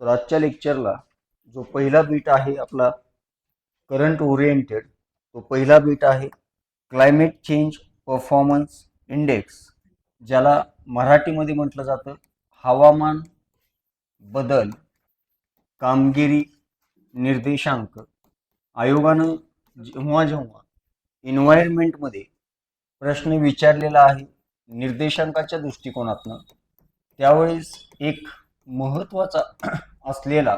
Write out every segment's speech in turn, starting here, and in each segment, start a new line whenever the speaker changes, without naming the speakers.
तर आजच्या लेक्चरला जो पहिला बीट आहे आपला करंट ओरिएंटेड, तो पहिला बीट आहे क्लायमेट चेंज परफॉर्मन्स इंडेक्स, ज्याला मराठीमध्ये म्हटलं जातं हवामान बदल कामगिरी निर्देशांक. आयोगानं जेव्हा जेव्हा एन्व्हायरमेंटमध्ये प्रश्न विचारलेला आहे निर्देशांकाच्या दृष्टिकोनातनं, त्यावेळेस एक महत्त्वाचा असलेला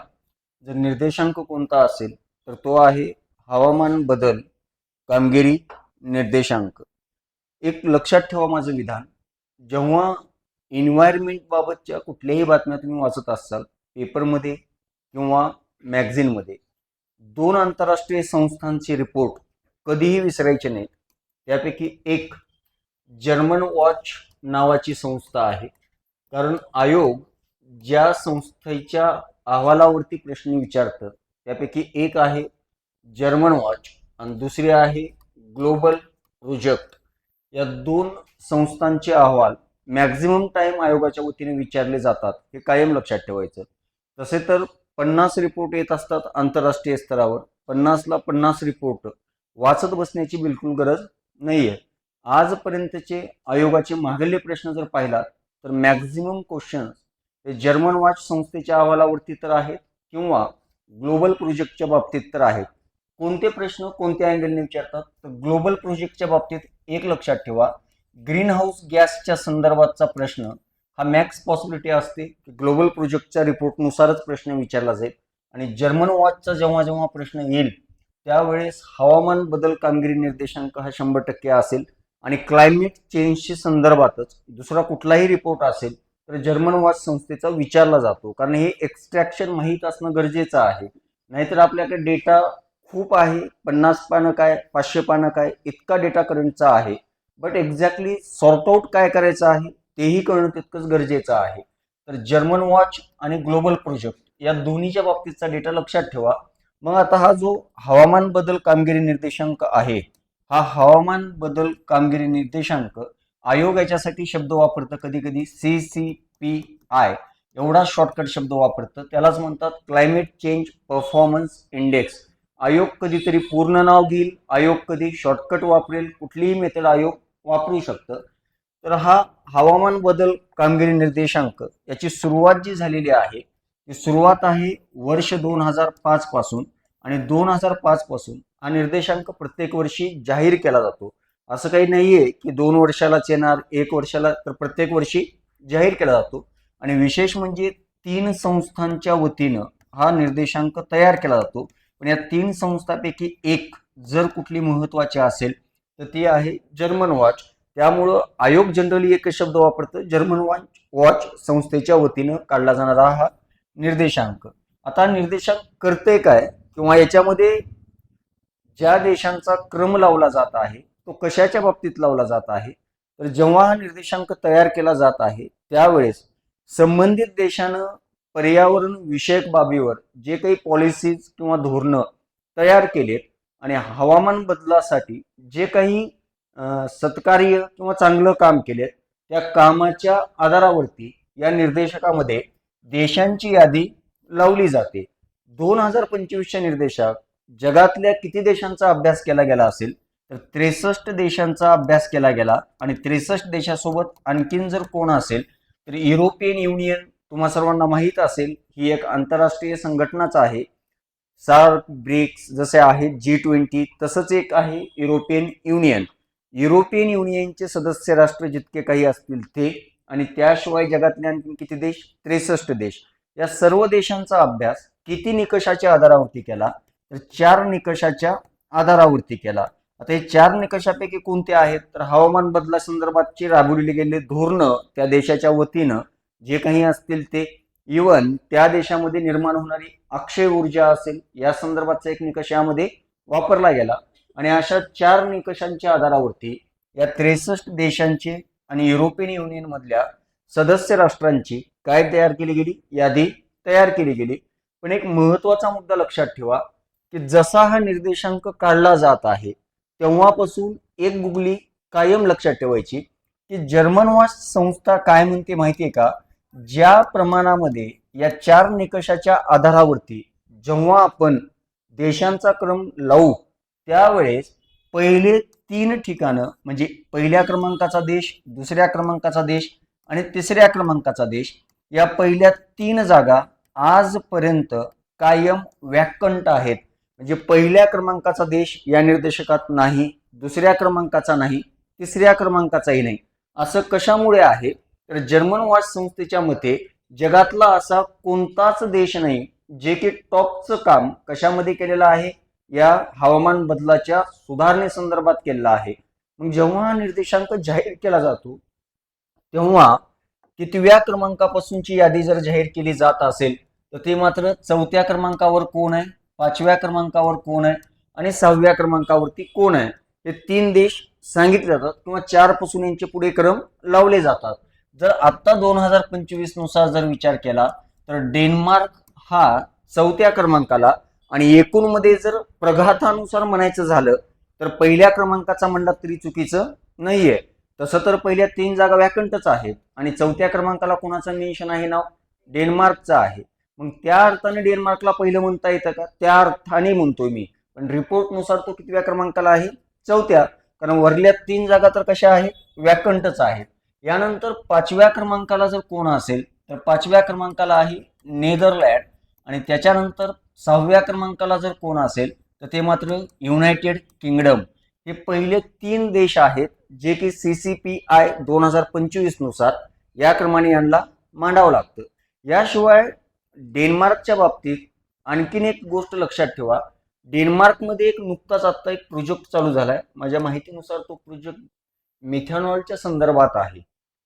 जर निर्देशांक कोणता असेल तर तो आहे हवामान बदल कामगिरी निर्देशांक. एक लक्षात ठेवा माझं विधान, जेव्हा एन्व्हायरमेंट बाबतच्या कुठल्याही बातम्या तुम्ही वाचत असाल पेपरमध्ये किंवा मॅगझिनमध्ये, दोन आंतरराष्ट्रीय संस्थांचे रिपोर्ट कधीही विसरायचे नाहीत. त्यापैकी एक जर्मन वॉच नावाची संस्था आहे, कारण आयोग ज्या संस्थेच्या अहवालावरती प्रश्न विचारतं त्यापैकी एक आहे जर्मन वॉच आणि दुसरी आहे ग्लोबल प्रोजेक्ट. या दोन संस्थांचे अहवाल मॅक्झिमम टाइम आयोगाच्या वतीने विचारले जातात, हे कायम लक्षात ठेवायचं. तसे तर 50 रिपोर्ट येत असतात आंतरराष्ट्रीय स्तरावर. 50ला 50 रिपोर्ट वाचत बसण्याची बिलकुल गरज नाहीये. आजपर्यंतचे आयोगाचे मागील प्रश्न जर पाहिलात तर मॅक्झिमम क्वेश्चन्स हे जर्मन वॉच संस्थेच्या अहवालावरती तर आहेत किंवा ग्लोबल प्रोजेक्टच्या बाबतीत तर आहेत. कोणते प्रश्न कोणत्या अँगलने विचारतात तर ग्लोबल प्रोजेक्टच्या बाबतीत एक लक्षात ठेवा, ग्रीन हाऊस गॅसच्या संदर्भातचा प्रश्न हा मॅक्स पॉसिबिलिटी असते की ग्लोबल प्रोजेक्टच्या रिपोर्टनुसारच प्रश्न विचारला जाईल. आणि जर्मन वॉचचा जेव्हा जेव्हा प्रश्न येईल त्यावेळेस हवामान बदल कामगिरी निर्देशांक हा 100% असेल. आणि क्लायमेट चेंजशी संदर्भातच दुसरा कुठलाही रिपोर्ट असेल तर जर्मन वॉच संस्थेचा विचारला जातो, कारण हे एक्स्ट्रॅक्शन माहीत असणं गरजेचं आहे. नाहीतर आपल्याकडे डेटा खूप आहे, 50 पानं काय 500 पानं काय इतका डेटा करंटचा आहे, बट एक्झॅक्टली सॉर्ट आउट काय करायचं आहे तेही कळणं तितकंच गरजेचं आहे. तर जर्मन वॉच आणि ग्लोबल प्रोजेक्ट या दोन्हीच्या बाबतीतचा डेटा लक्षात ठेवा. मग आता हा जो हवामान बदल कामगिरी निर्देशांक आहे, हा हवामान बदल कामगिरी निर्देशांक आयोग याच्यासाठी शब्द वापरतं कधी कधी CCPI एवढा शॉर्टकट शब्द वापरतं, त्यालाच म्हणतात क्लायमेट चेंज परफॉर्मन्स इंडेक्स. आयोग कधीतरी पूर्ण नाव घेईल, आयोग कधी शॉर्टकट वापरेल, कुठलीही मेथड आयोग वापरू शकतं. तर हा हवामान बदल कामगिरी निर्देशांक याची सुरुवात जी झालेली आहे ती सुरुवात आहे वर्ष 2005 पासून. आणि 2005 पासून हा निर्देशांक प्रत्येक वर्षी जाहीर केला जातो. असं काही नाहीये की 2 वर्षालाच येणार, 1 वर्षाला, तर प्रत्येक वर्षी जाहीर केला जातो. आणि विशेष म्हणजे 3 संस्थांच्या वतीनं हा निर्देशांक तयार केला जातो. पण या 3 संस्थांपैकी एक जर कुठली महत्वाची असेल तर ती आहे जर्मन वॉच. त्यामुळं आयोग जनरली एकच शब्द वापरतं, जर्मन वॉच संस्थेच्या वतीनं काढला जाणारा हा निर्देशांक. आता निर्देशांक करते काय किंवा याच्यामध्ये ज्या देशांचा क्रम लावला जात आहे तो कशाच्या बाबतीत लावला जात आहे, तर जेव्हा हा निर्देशांक तयार केला जात आहे त्यावेळेस संबंधित देशानं पर्यावरण विषयक बाबीवर जे काही पॉलिसीज किंवा धोरणं तयार केलेत आणि हवामान बदलासाठी जे काही सत्कार्य किंवा चांगलं काम केलेत त्या कामाच्या आधारावरती या निर्देशकामध्ये देशांची यादी लावली जाते. 2025च्या निर्देशात जगातल्या किती देशांचा अभ्यास केला गेला असेल तर 63 देशांचा अभ्यास केला गेला. आणि 63 देशासोबत आणखीन जर कोण असेल तर युरोपियन युनियन, तुम्हा सर्वांना माहीत असेल ही एक आंतरराष्ट्रीय संघटनाच आहे. सार्क, ब्रिक्स जसे आहेत, G20 तसंच एक आहे युरोपियन युनियन. युरोपियन युनियनचे सदस्य राष्ट्र जितके काही असतील ते, आणि त्याशिवाय जगातले आणखी किती देश, 63 देश. या सर्व देशांचा अभ्यास किती निकषाच्या आधारावरती केला तर 4 निकषाच्या आधारावरती केला. आता हे 4 निकषापैकी कोणते आहेत तर हवामान बदलासंदर्भातची राबवली गेलेली धोरणं त्या देशाच्या वतीनं जे काही असतील ते, इवन त्या देशामध्ये निर्माण होणारी अक्षय ऊर्जा असेल या संदर्भातचा एक निकष यामध्ये वापरला गेला. आणि अशा 4 निकषांच्या आधारावरती या 63 देशांचे आणि युरोपियन युनियन मधल्या सदस्य राष्ट्रांची काय तयार केली गेली, यादी तयार केली गेली. पण एक महत्वाचा मुद्दा लक्षात ठेवा की जसा हा निर्देशांक काढला जात आहे तेव्हापासून एक गुगली कायम लक्षात ठेवायची की जर्मन वॉच संस्था काय म्हणते माहितीये का, ज्या प्रमाणामध्ये या 4 निकषाच्या आधारावरती जेव्हा आपण देशांचा क्रम लावू त्यावेळेस पहिले 3 ठिकाणं म्हणजे पहिल्या क्रमांकाचा देश, दुसऱ्या क्रमांकाचा देश आणि तिसऱ्या क्रमांकाचा देश या पहिल्या 3 जागा आजपर्यंत कायम वॅकंट आहेत. म्हणजे पहिल्या क्रमांकाचा देश या निर्देशकात नाही, दुसऱ्या क्रमांकाचा नाही, तिसऱ्या क्रमांकाचाही नाही. असं कशामुळे आहे तर जर्मन वॉच संस्थेच्या मते जगातला असा कोणताच देश नाही जे की टॉपचं काम कशामध्ये केलेलं आहे, या हवामान बदलाच्या सुधारणेसंदर्भात केलेलं आहे. मग जेव्हा हा निर्देशांक जाहीर केला जातो तेव्हा कितव्या क्रमांकापासूनची यादी जर जाहीर केली जात असेल तर ते मात्र 4थ्या क्रमांकावर कोण आहे, 5व्या क्रमांकावर कोण आहे आणि 6व्या क्रमांकावरती कोण आहे हे 3 देश सांगितले जातात किंवा 4 पासून यांचे पुढे क्रम लावले जातात. जर आता 2025 नुसार जर विचार केला तर डेन्मार्क हा 4थ्या क्रमांकाला आणि एकूणमध्ये जर प्रघातानुसार म्हणायचं झालं तर पहिल्या क्रमांकाचा म्हणलं तरी चुकीचं नाहीये. तसं तर पहिल्या 3 जागा वॅकंटच आहेत आणि 4थ्या क्रमांकाला कोणाचं मेन्शन आहे, नाव डेन्मार्कचं आहे. मग त्या अर्थाने डेन्मार्कला पहिलं म्हणता येतं का, त्या अर्थाने म्हणतोय मी. पण रिपोर्टनुसार तो कितव्या क्रमांकाला आहे, 4थ्या, कारण वरल्या 3 जागा तर कशा आहेत, वॅकंटच आहेत. यानंतर 5व्या क्रमांकाला जर कोण असेल तर 5व्या क्रमांकाला आहे नेदरलँड आणि त्याच्यानंतर 6व्या क्रमांकाला जर कोण असेल तर ते मात्र युनायटेड किंगडम. हे पहिले 3 देश आहेत जे की CCPI 2025 नुसार या क्रमाने यांना मांडावं लागतं. याशिवाय डेन्मार्कच्या बाबतीत आणखीन एक गोष्ट लक्षात ठेवा, डेन्मार्कमध्ये एक नुकताच आता एक प्रोजेक्ट चालू झालाय. माझ्या माहितीनुसार तो प्रोजेक्ट मिथेनॉलच्या संदर्भात आहे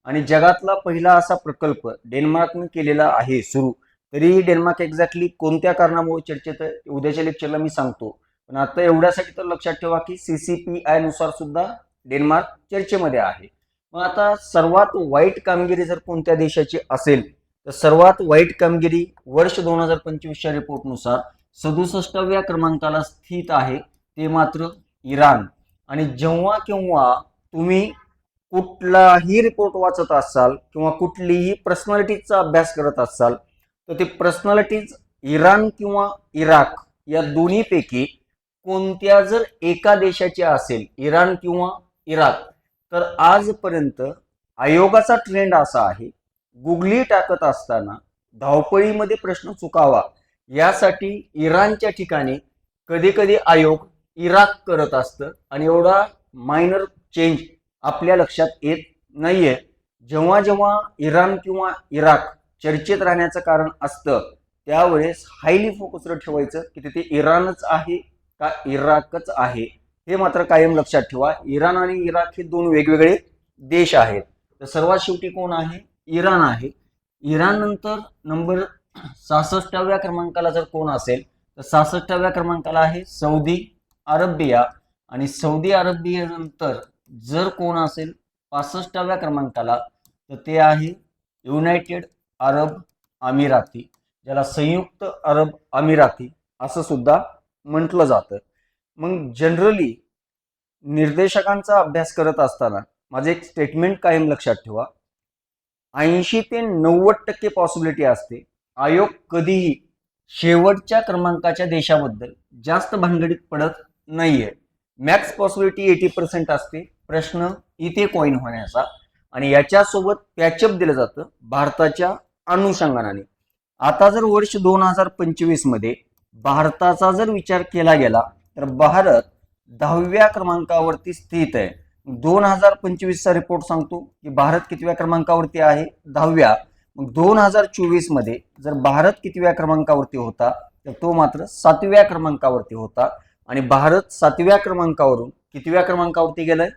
आणि जगातला पहिला असा प्रकल्प डेन्मार्कने केलेला आहे सुरू. तरीही डेन्मार्क एक्झॅक्टली कोणत्या कारणामुळे चर्चेत आहे उद्याच्या लेक्चरला मी सांगतो. पण आता एवढ्यासाठी तर लक्षात ठेवा की CCPI नुसार सुद्धा डेन्मार्क चर्चेमध्ये आहे. मग आता सर्वात वाईट कामगिरी जर कोणत्या देशाची असेल तर सर्वात वाईट कामगिरी वर्ष 2025च्या रिपोर्टनुसार 67व्या क्रमांकाला स्थित आहे, ते मात्र इराण. आणि जेव्हा केव्हा तुम्ही कुठलाही रिपोर्ट वाचत असाल किंवा कुठलीही पर्सनॅलिटीजचा अभ्यास करत असाल तर ते पर्सनॅलिटीज इराण किंवा इराक या दोन्हीपैकी कोणत्या जर एका देशाची असेल, इराण किंवा इराक, तर आजपर्यंत आयोगाचा ट्रेंड असा आहे, गुगली टाकत असताना धावपळीमध्ये प्रश्न चुकावा यासाठी इराणच्या ठिकाणी कधी कधी आयोग इराक करत असतं आणि एवढा मायनर चेंज आपल्या लक्षात येत नाहीये. जेव्हा जेव्हा इराण किंवा इराक चर्चेत राहण्याचं कारण असतं त्यावेळेस हायली फोकस्ड ठेवायचं की तिथे इराणच आहे का इराकच आहे, हे मात्र कायम लक्षात ठेवा. इराण आणि इराक हे 2 वेगवेगळे देश आहेत. तर सर्वात शेवटी कोण आहे, इराण आहे. इराण नंतर नंबर 66व्या क्रमांकाला जर कोण असेल तर 66व्या क्रमांकाला आहे सौदी अरेबिया आणि सौदी अरेबिया नंतर जर कोण असेल 65व्या क्रमांकाला तर ते आहे युनायटेड अरब अमिराती, ज्याला संयुक्त अरब अमिराती असं सुद्धा म्हटलं जातं. मग जनरली निर्देशकांचा अभ्यास करत असताना माझे एक स्टेटमेंट कायम लक्षात ठेवा, 80 ते 90% पॉसिबिलिटी असते आयोग कधीही शेवटच्या क्रमांकाच्या देशाबद्दल जास्त भानगडीत पडत नाहीये. मॅक्स पॉसिबिलिटी 80% असते प्रश्न इथे कॉइन होण्याचा आणि याच्यासोबत पॅचअप दिलं जातं भारताच्या अनुषंगाने. आता जर वर्ष 2025 मध्ये भारताचा जर विचार केला गेला तर भारत 10व्या क्रमांकावरती स्थित आहे. 2025चा रिपोर्ट सांगतो की भारत कितव्या क्रमांकावरती आहे, 10व्या. मग 2024 मध्ये जर भारत कितव्या क्रमांकावरती होता तर तो मात्र 7व्या क्रमांकावरती होता आणि भारत 7व्या क्रमांकावरून कितव्या क्रमांकावरती गेलाय,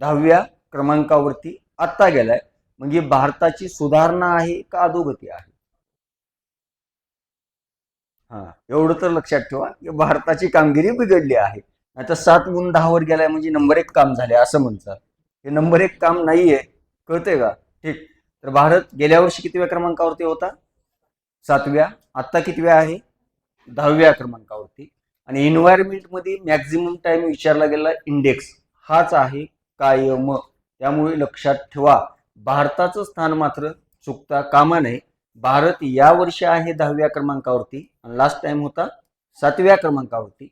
10व्या क्रमांकावरती आता गेलाय. म्हणजे भारताची सुधारणा आहे का अधोगती आहे, एवढं तर लक्षात ठेवा की भारताची कामगिरी बिघडली आहे. आता 7 गुण 10 वर गेलाय म्हणजे नंबर 1 काम झाले असं म्हणतात. हे नंबर 1 काम नाहीये, कळतंय का? ठीक. तर भारत गेल्या वर्षी कितव्या क्रमांकावरती होता, 7व्या. आता कितव्या आहे, 10व्या क्रमांकावरती. आणि एन्व्हायरमेंट मध्ये मॅक्झिमम टाइम विचारला गेला इंडेक्स हाच आहे कायम. त्यामुळे लक्षात ठेवा भारताचं स्थान मात्र चुकता कामा नये. भारत या वर्षी आहे 10व्या क्रमांकावरती आणि लास्ट टाइम होता 7व्या क्रमांकावरती.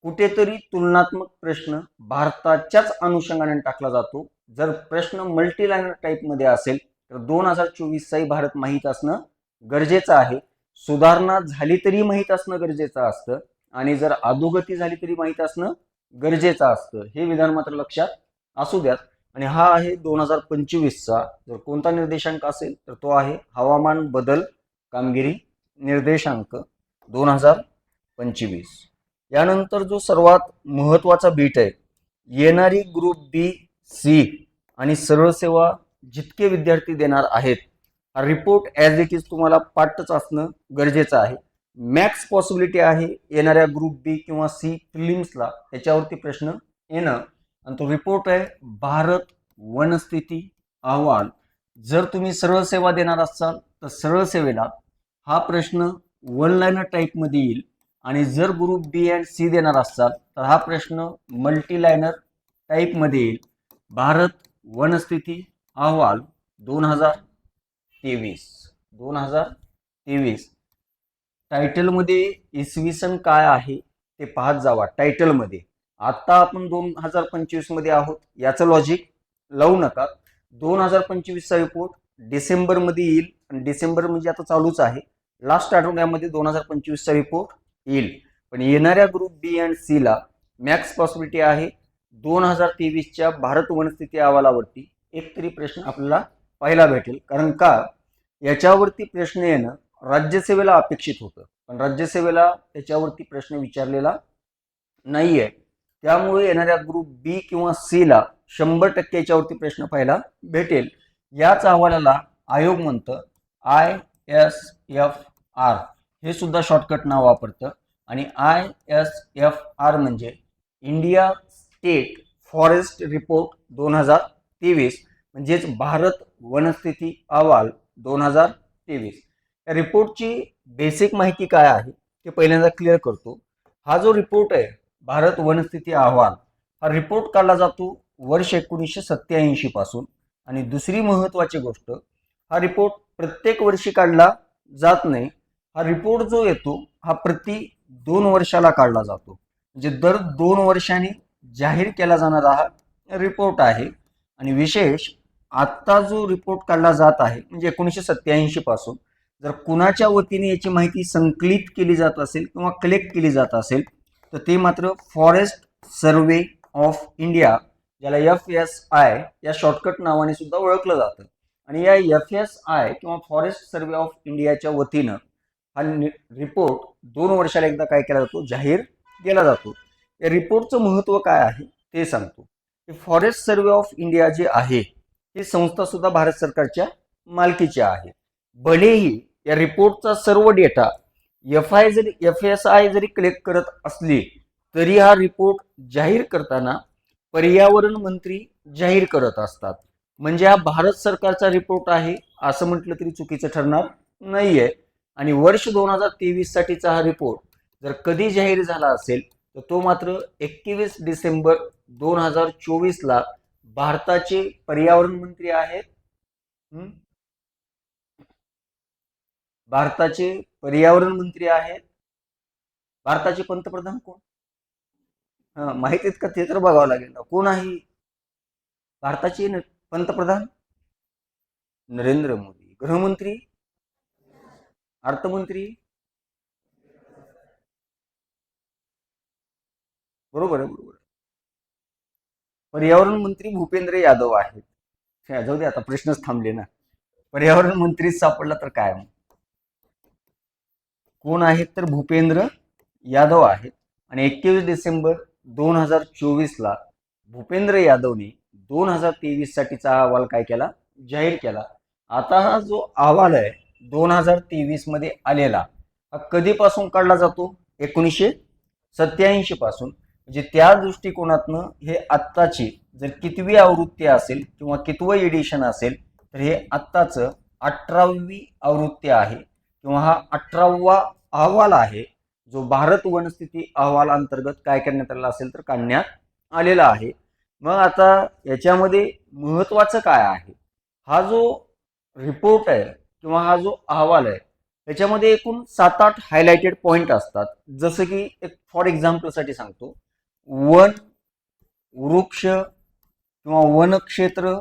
कुठेतरी तुलनात्मक प्रश्न भारताच्याच अनुषंगाने टाकला जातो. जर प्रश्न मल्टीलायनर टाईप मध्ये असेल तर 2024चाही भारत माहीत असणं गरजेचं आहे. सुधारणा झाली तरी माहीत असणं गरजेचं असतं आणि जर अधोगती झाली तरी माहीत असणं गरजेचं असतं. हे विधान मात्र लक्षात असू द्यात. आणि हा आहे 2025चा. जर कोणता निर्देशांक असेल तर तो आहे हवामान बदल कामगिरी निर्देशांक 2025. यानंतर जो सर्वात महत्वाचा बीट आहे, येणारी ग्रुप बी, सी आणि सरळ सेवा जितके विद्यार्थी देणार आहेत, हा रिपोर्ट ॲज इट इज तुम्हाला पाठच असणं गरजेचं आहे. मॅक्स पॉसिबिलिटी आहे येणाऱ्या ग्रुप बी किंवा सी प्रिलिम्सला त्याच्यावरती प्रश्न येणं. आणि तो रिपोर्ट आहे भारत वनस्थिती अहवाल. जर तुम्ही सरळ सेवा देणार असाल तर सरळ सेवेला हा प्रश्न वन लाईनर टाईप मध्ये येईल आणि जर ग्रुप बी अँड सी देणार असाल तर हा प्रश्न मल्टी लाईनर टाईप मध्ये येईल. भारत वनस्थिती अहवाल 2023. टायटलमध्ये इसवी सन काय आहे ते पाहत जावा. टायटलमध्ये आता आपण 2025 मध्ये आहोत याचं लॉजिक लावू नका. 2025चा रिपोर्ट डिसेंबरमध्ये येईल आणि डिसेंबर म्हणजे आता चालूच आहे. लास्ट आठवड्यामध्ये 2025चा रिपोर्ट येईल. पण येणाऱ्या ग्रुप बी अँड सी ला मॅक्स पॉसिबिलिटी आहे 2023च्या भारत वनस्थिती अहवालावरती एक तरी प्रश्न आपल्याला पाहायला भेटेल. कारण का याच्यावरती प्रश्न येणं राज्यसेवेला अपेक्षित होतं पण राज्यसेवेला त्याच्यावरती प्रश्न विचारलेला नाहीये. त्यामुळे येणाऱ्या ग्रुप बी किंवा सी ला 100% याच्यावरती प्रश्न पाहायला भेटेल. याच अहवालाला आयोग म्हणतं ISFR. हे सुद्धा शॉर्टकट नाव वापरतं आणि ISFR म्हणजे इंडिया स्टेट फॉरेस्ट रिपोर्ट 2023 म्हणजेच भारत वनस्थिती अहवाल 2023. या रिपोर्टची बेसिक माहिती काय आहे ते पहिल्यांदा क्लिअर करतो. हा जो रिपोर्ट आहे भारत वनस्थिती अहवाल, हा रिपोर्ट काढला जातो वर्ष 1987 पासून. आणि दुसरी महत्वाची गोष्ट, हा रिपोर्ट प्रत्येक वर्षी काढला जात नाही. हा रिपोर्ट जो येतो हा प्रति 2 वर्षाला काढला जातो. म्हणजे दर 2 वर्षांनी जाहीर केला जाणारा हा रिपोर्ट आहे. आणि विशेष आता जो रिपोर्ट काढला जात आहे म्हणजे 1987 पासून, जर कुणाच्या वतीने याची माहिती संकलित केली जात असेल किंवा कलेक्ट केली जात असेल तर ते मात्र फॉरेस्ट सर्वे ऑफ इंडिया, ज्याला FSI या शॉर्टकट नावाने सुद्धा ओळखलं जातं. आणि या FSI किंवा फॉरेस्ट सर्वे ऑफ इंडियाच्या वतीनं हा रिपोर्ट 2 वर्षाला एकदा काय केला जातो, जाहीर केला जातो. या रिपोर्टचं महत्त्व काय आहे ते सांगतो. फॉरेस्ट सर्वे ऑफ इंडिया जे आहे ही संस्था सुद्धा भारत सरकारच्या मालकीची आहे. भलेही या रिपोर्टचा सर्व डेटा FSI जरी कलेक्ट करत असली तरी हा रिपोर्ट जाहीर करताना पर्यावरण मंत्री जाहीर करत असतात. म्हणजे हा भारत सरकारचा रिपोर्ट आहे असं म्हटलं तरी चुकीचं ठरणार नाहीये. आणि वर्ष 2023 साठीचा हा रिपोर्ट जर कधी जाहीर झाला असेल तर तो मात्र 21 डिसेंबर 2024 ला भारताचे पर्यावरण मंत्री आहेत. भारताचे पर्यावरण मंत्री आहेत. भारताचे पंतप्रधान कोण? माहितीत का ते तर बघावं लागेल ना. कोण आहे भारताचे पंतप्रधान? नरेंद्र मोदी. गृहमंत्री, अर्थमंत्री, बरोबर आहे, बरोबर. पर्यावरण मंत्री भूपेंद्र यादव आहेत. जाऊ दे आता, प्रश्नच थांबले ना. पर्यावरण मंत्री सापडला तर काय मग? कोण आहेत तर भूपेंद्र यादव आहेत. आणि 21 डिसेंबर 2024 ला भूपेंद्र यादवने 2023 साठीचा अहवाल काय केला, जाहीर केला. आता हा जो अहवाल आहे 2023 मध्ये आलेला, हा कधीपासून काढला जातो? 1987 पासून. म्हणजे त्या दृष्टिकोनातनं हे आत्ताची जर कितवी आवृत्ती असेल किंवा कितवं एडिशन असेल तर हे आत्ताचं 18वी आवृत्ती आहे किंवा हा 18वा अहवाल आहे जो भारत वनस्थिती अहवाल अंतर्गत काय करण्यात आलेला असेल तर काढण्यात आलेला आहे. मग आता याच्यामध्ये महत्वाचं काय आहे, हा जो रिपोर्ट आहे किंवा हा जो अहवाल आहे त्याच्यामध्ये एकूण 7-8 हायलाइटेड पॉइंट असतात. जसं की एक फॉर एक्झाम्पलसाठी सांगतो, वन, वृक्ष किंवा वनक्षेत्र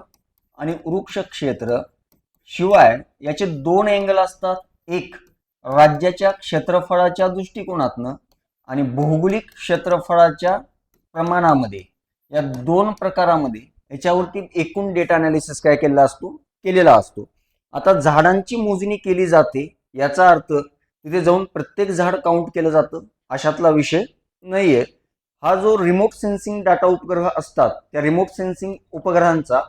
आणि वृक्ष क्षेत्र शिवाय याचे 2 अँगल असतात. एक राज्याच्या क्षेत्रफळाच्या दृष्टिकोनातनं आणि भौगोलिक क्षेत्रफळाच्या प्रमाणामध्ये, या 2 प्रकारामध्ये याच्यावरती एकूण डेटा अनालिसिस काय केलेला असतो. आता झाडांची मोजणी केली जाते याचा अर्थ तिथे जाऊन प्रत्येक झाड काउंट केलं जातं अशातला विषय नाहीये. हा जो रिमोट सेन्सिंग डाटा उपग्रह असतात त्या रिमोट सेन्सिंग उपग्रहांचा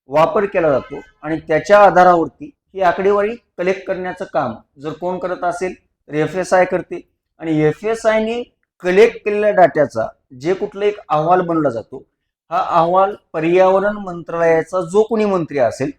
वापर केला जातो आणि त्याच्या आधारावरती ही आकडेवारी कलेक्ट करण्याचं काम जर कोण करत असेल तर FSI करते आणि FSIने कलेक्ट केलेल्या डाट्याचा जे कुठला एक अहवाल बनला जातो, हा अहवाल पर्यावरण मंत्रालयाचा जो कोणी मंत्री असेल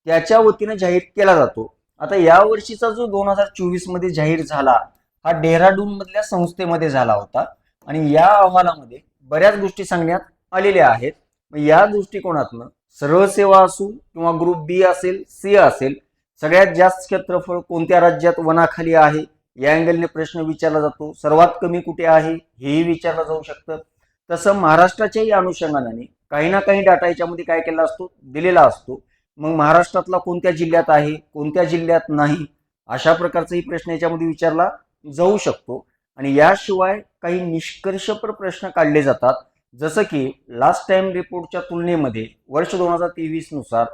त्याच्या वतीने जाहीर केला जातो. आता या वर्षीचा जो 2024 मध्ये जाहीर झाला हा डेहराडून मधल्या संस्थेमध्ये झाला होता आणि या अहवालामध्ये बऱ्याच गोष्टी सांगण्यात आलेल्या आहेत. या दृष्टिकोनातनं सरळ सेवा असू किंवा ग्रुप बी असेल, सी असेल, सगळ्यात जास्त क्षेत्रफळ कोणत्या राज्यात वनाखाली आहे या अँगलने प्रश्न विचारला जातो. सर्वात कमी कुठे आहे हेही विचारलं जाऊ शकतं. तसं महाराष्ट्राच्याही अनुषंगाने काही ना काही डाटा याच्यामध्ये काय केला असतो, दिलेला असतो. मग महाराष्ट्रातला कोणत्या जिल्ह्यात आहे, कोणत्या जिल्ह्यात नाही, अशा प्रकारचाही प्रश्न याच्यामध्ये विचारला जाऊ शकतो. आणि याशिवाय काही निष्कर्षपर प्रश्न काढले जातात. जसं की लास्ट टाइम रिपोर्टच्या तुलनेमध्ये वर्ष 2023 नुसार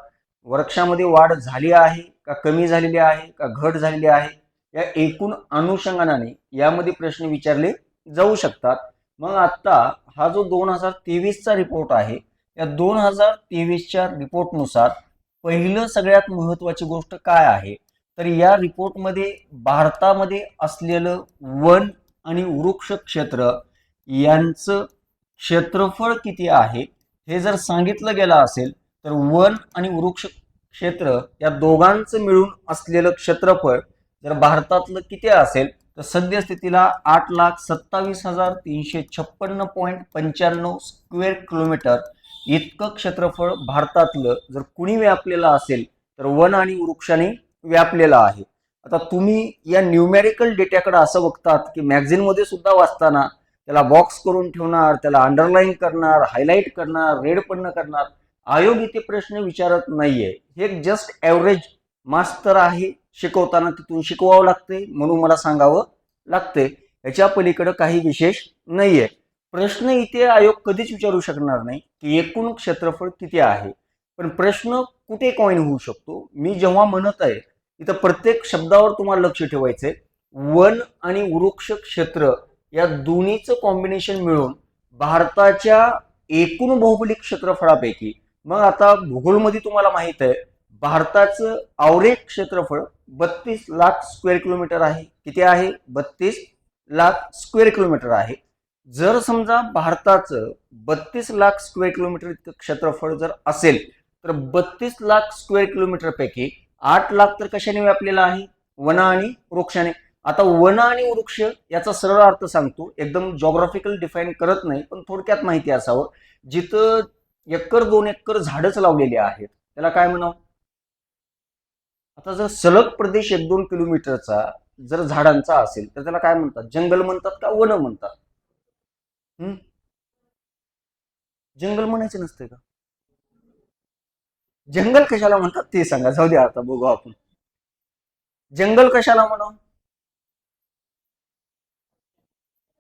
वृक्षामध्ये वाढ झाली आहे का कमी झालेली आहे का घट झालेली आहे, या एकूण अनुषंगाने यामध्ये प्रश्न विचारले जाऊ शकतात. मग आता हा जो 2023चा रिपोर्ट आहे या 2023च्या रिपोर्टनुसार पहिलं सगळ्यात महत्वाची गोष्ट काय आहे तर या रिपोर्टमध्ये भारतामध्ये असलेलं वन आणि वृक्ष क्षेत्र यांचं क्षेत्रफळ किती आहे हे जर सांगितलं गेलं असेल तर वन आणि वृक्ष क्षेत्र या दोघांचं मिळून असलेलं क्षेत्रफळ जर भारतातलं किती असेल तर सद्यस्थितीला 8,27,356.95 स्क्वेअर किलोमीटर इतकं क्षेत्रफळ भारतातलं जर कुणी व्यापलेलं असेल तर वन आणि वृक्षाने व्यापलेलं आहे. आता तुम्ही या न्यूमेरिकल डेटाकडे असं बघतात की मॅगझिनमध्ये सुद्धा वाचताना त्याला बॉक्स करून ठेवणार, त्याला अंडरलाईन करणार, हायलाईट करणार, रेड पण करणार. आयोग इथे प्रश्न विचारत नाहीये. हे जस्ट ॲव्हरेज मास्तर आहे, शिकवताना तिथून शिकवावं लागते म्हणून मला सांगावं लागते. याच्या पलीकडे काही विशेष नाहीये. प्रश्न इथे आयोग कधीच विचारू शकणार नाही की एकूण क्षेत्रफळ किती आहे, पण प्रश्न कुठे कॉइन होऊ शकतो. मी जेव्हा म्हणत आहे इथं प्रत्येक शब्दावर तुम्हाला लक्ष ठेवायचंय. वन आणि वृक्ष क्षेत्र या दोन्हीचं कॉम्बिनेशन मिळून भारताच्या एकूण भौगोलिक क्षेत्रफळापैकी, मग आता भूगोलमध्ये तुम्हाला माहित आहे भारताचं ॲव्हरेज क्षेत्रफळ 32 लाख स्क्वेअर किलोमीटर आहे. किती आहे? 32 लाख स्क्वेअर किलोमीटर आहे. जर समजा भारताचं 32 लाख स्क्वेअर किलोमीटर इतकं क्षेत्रफळ जर असेल तर 32 लाख स्क्वेअर किलोमीटर पैकी 8 लाख तर कशाने व्यापलेला आहे? वन आणि वृक्षाने. आता वन आणि वृक्ष याचा सरळ अर्थ सांगतो, एकदम जॉग्राफिकल डिफाईन करत नाही पण थोडक्यात माहिती असावं. जिथं 1-2 एकर झाडच लावलेली आहेत त्याला काय म्हणावं? आता जर सलग प्रदेश 1-2 किलोमीटरचा जर झाडांचा असेल तर त्याला काय म्हणतात? जंगल म्हणतात का वन म्हणतात? जंगल म्हणायचं नसते का? जंगल कशाला म्हणतात ते सांगा. जाऊ द्या, आता बघू आपण जंगल कशाला म्हणू.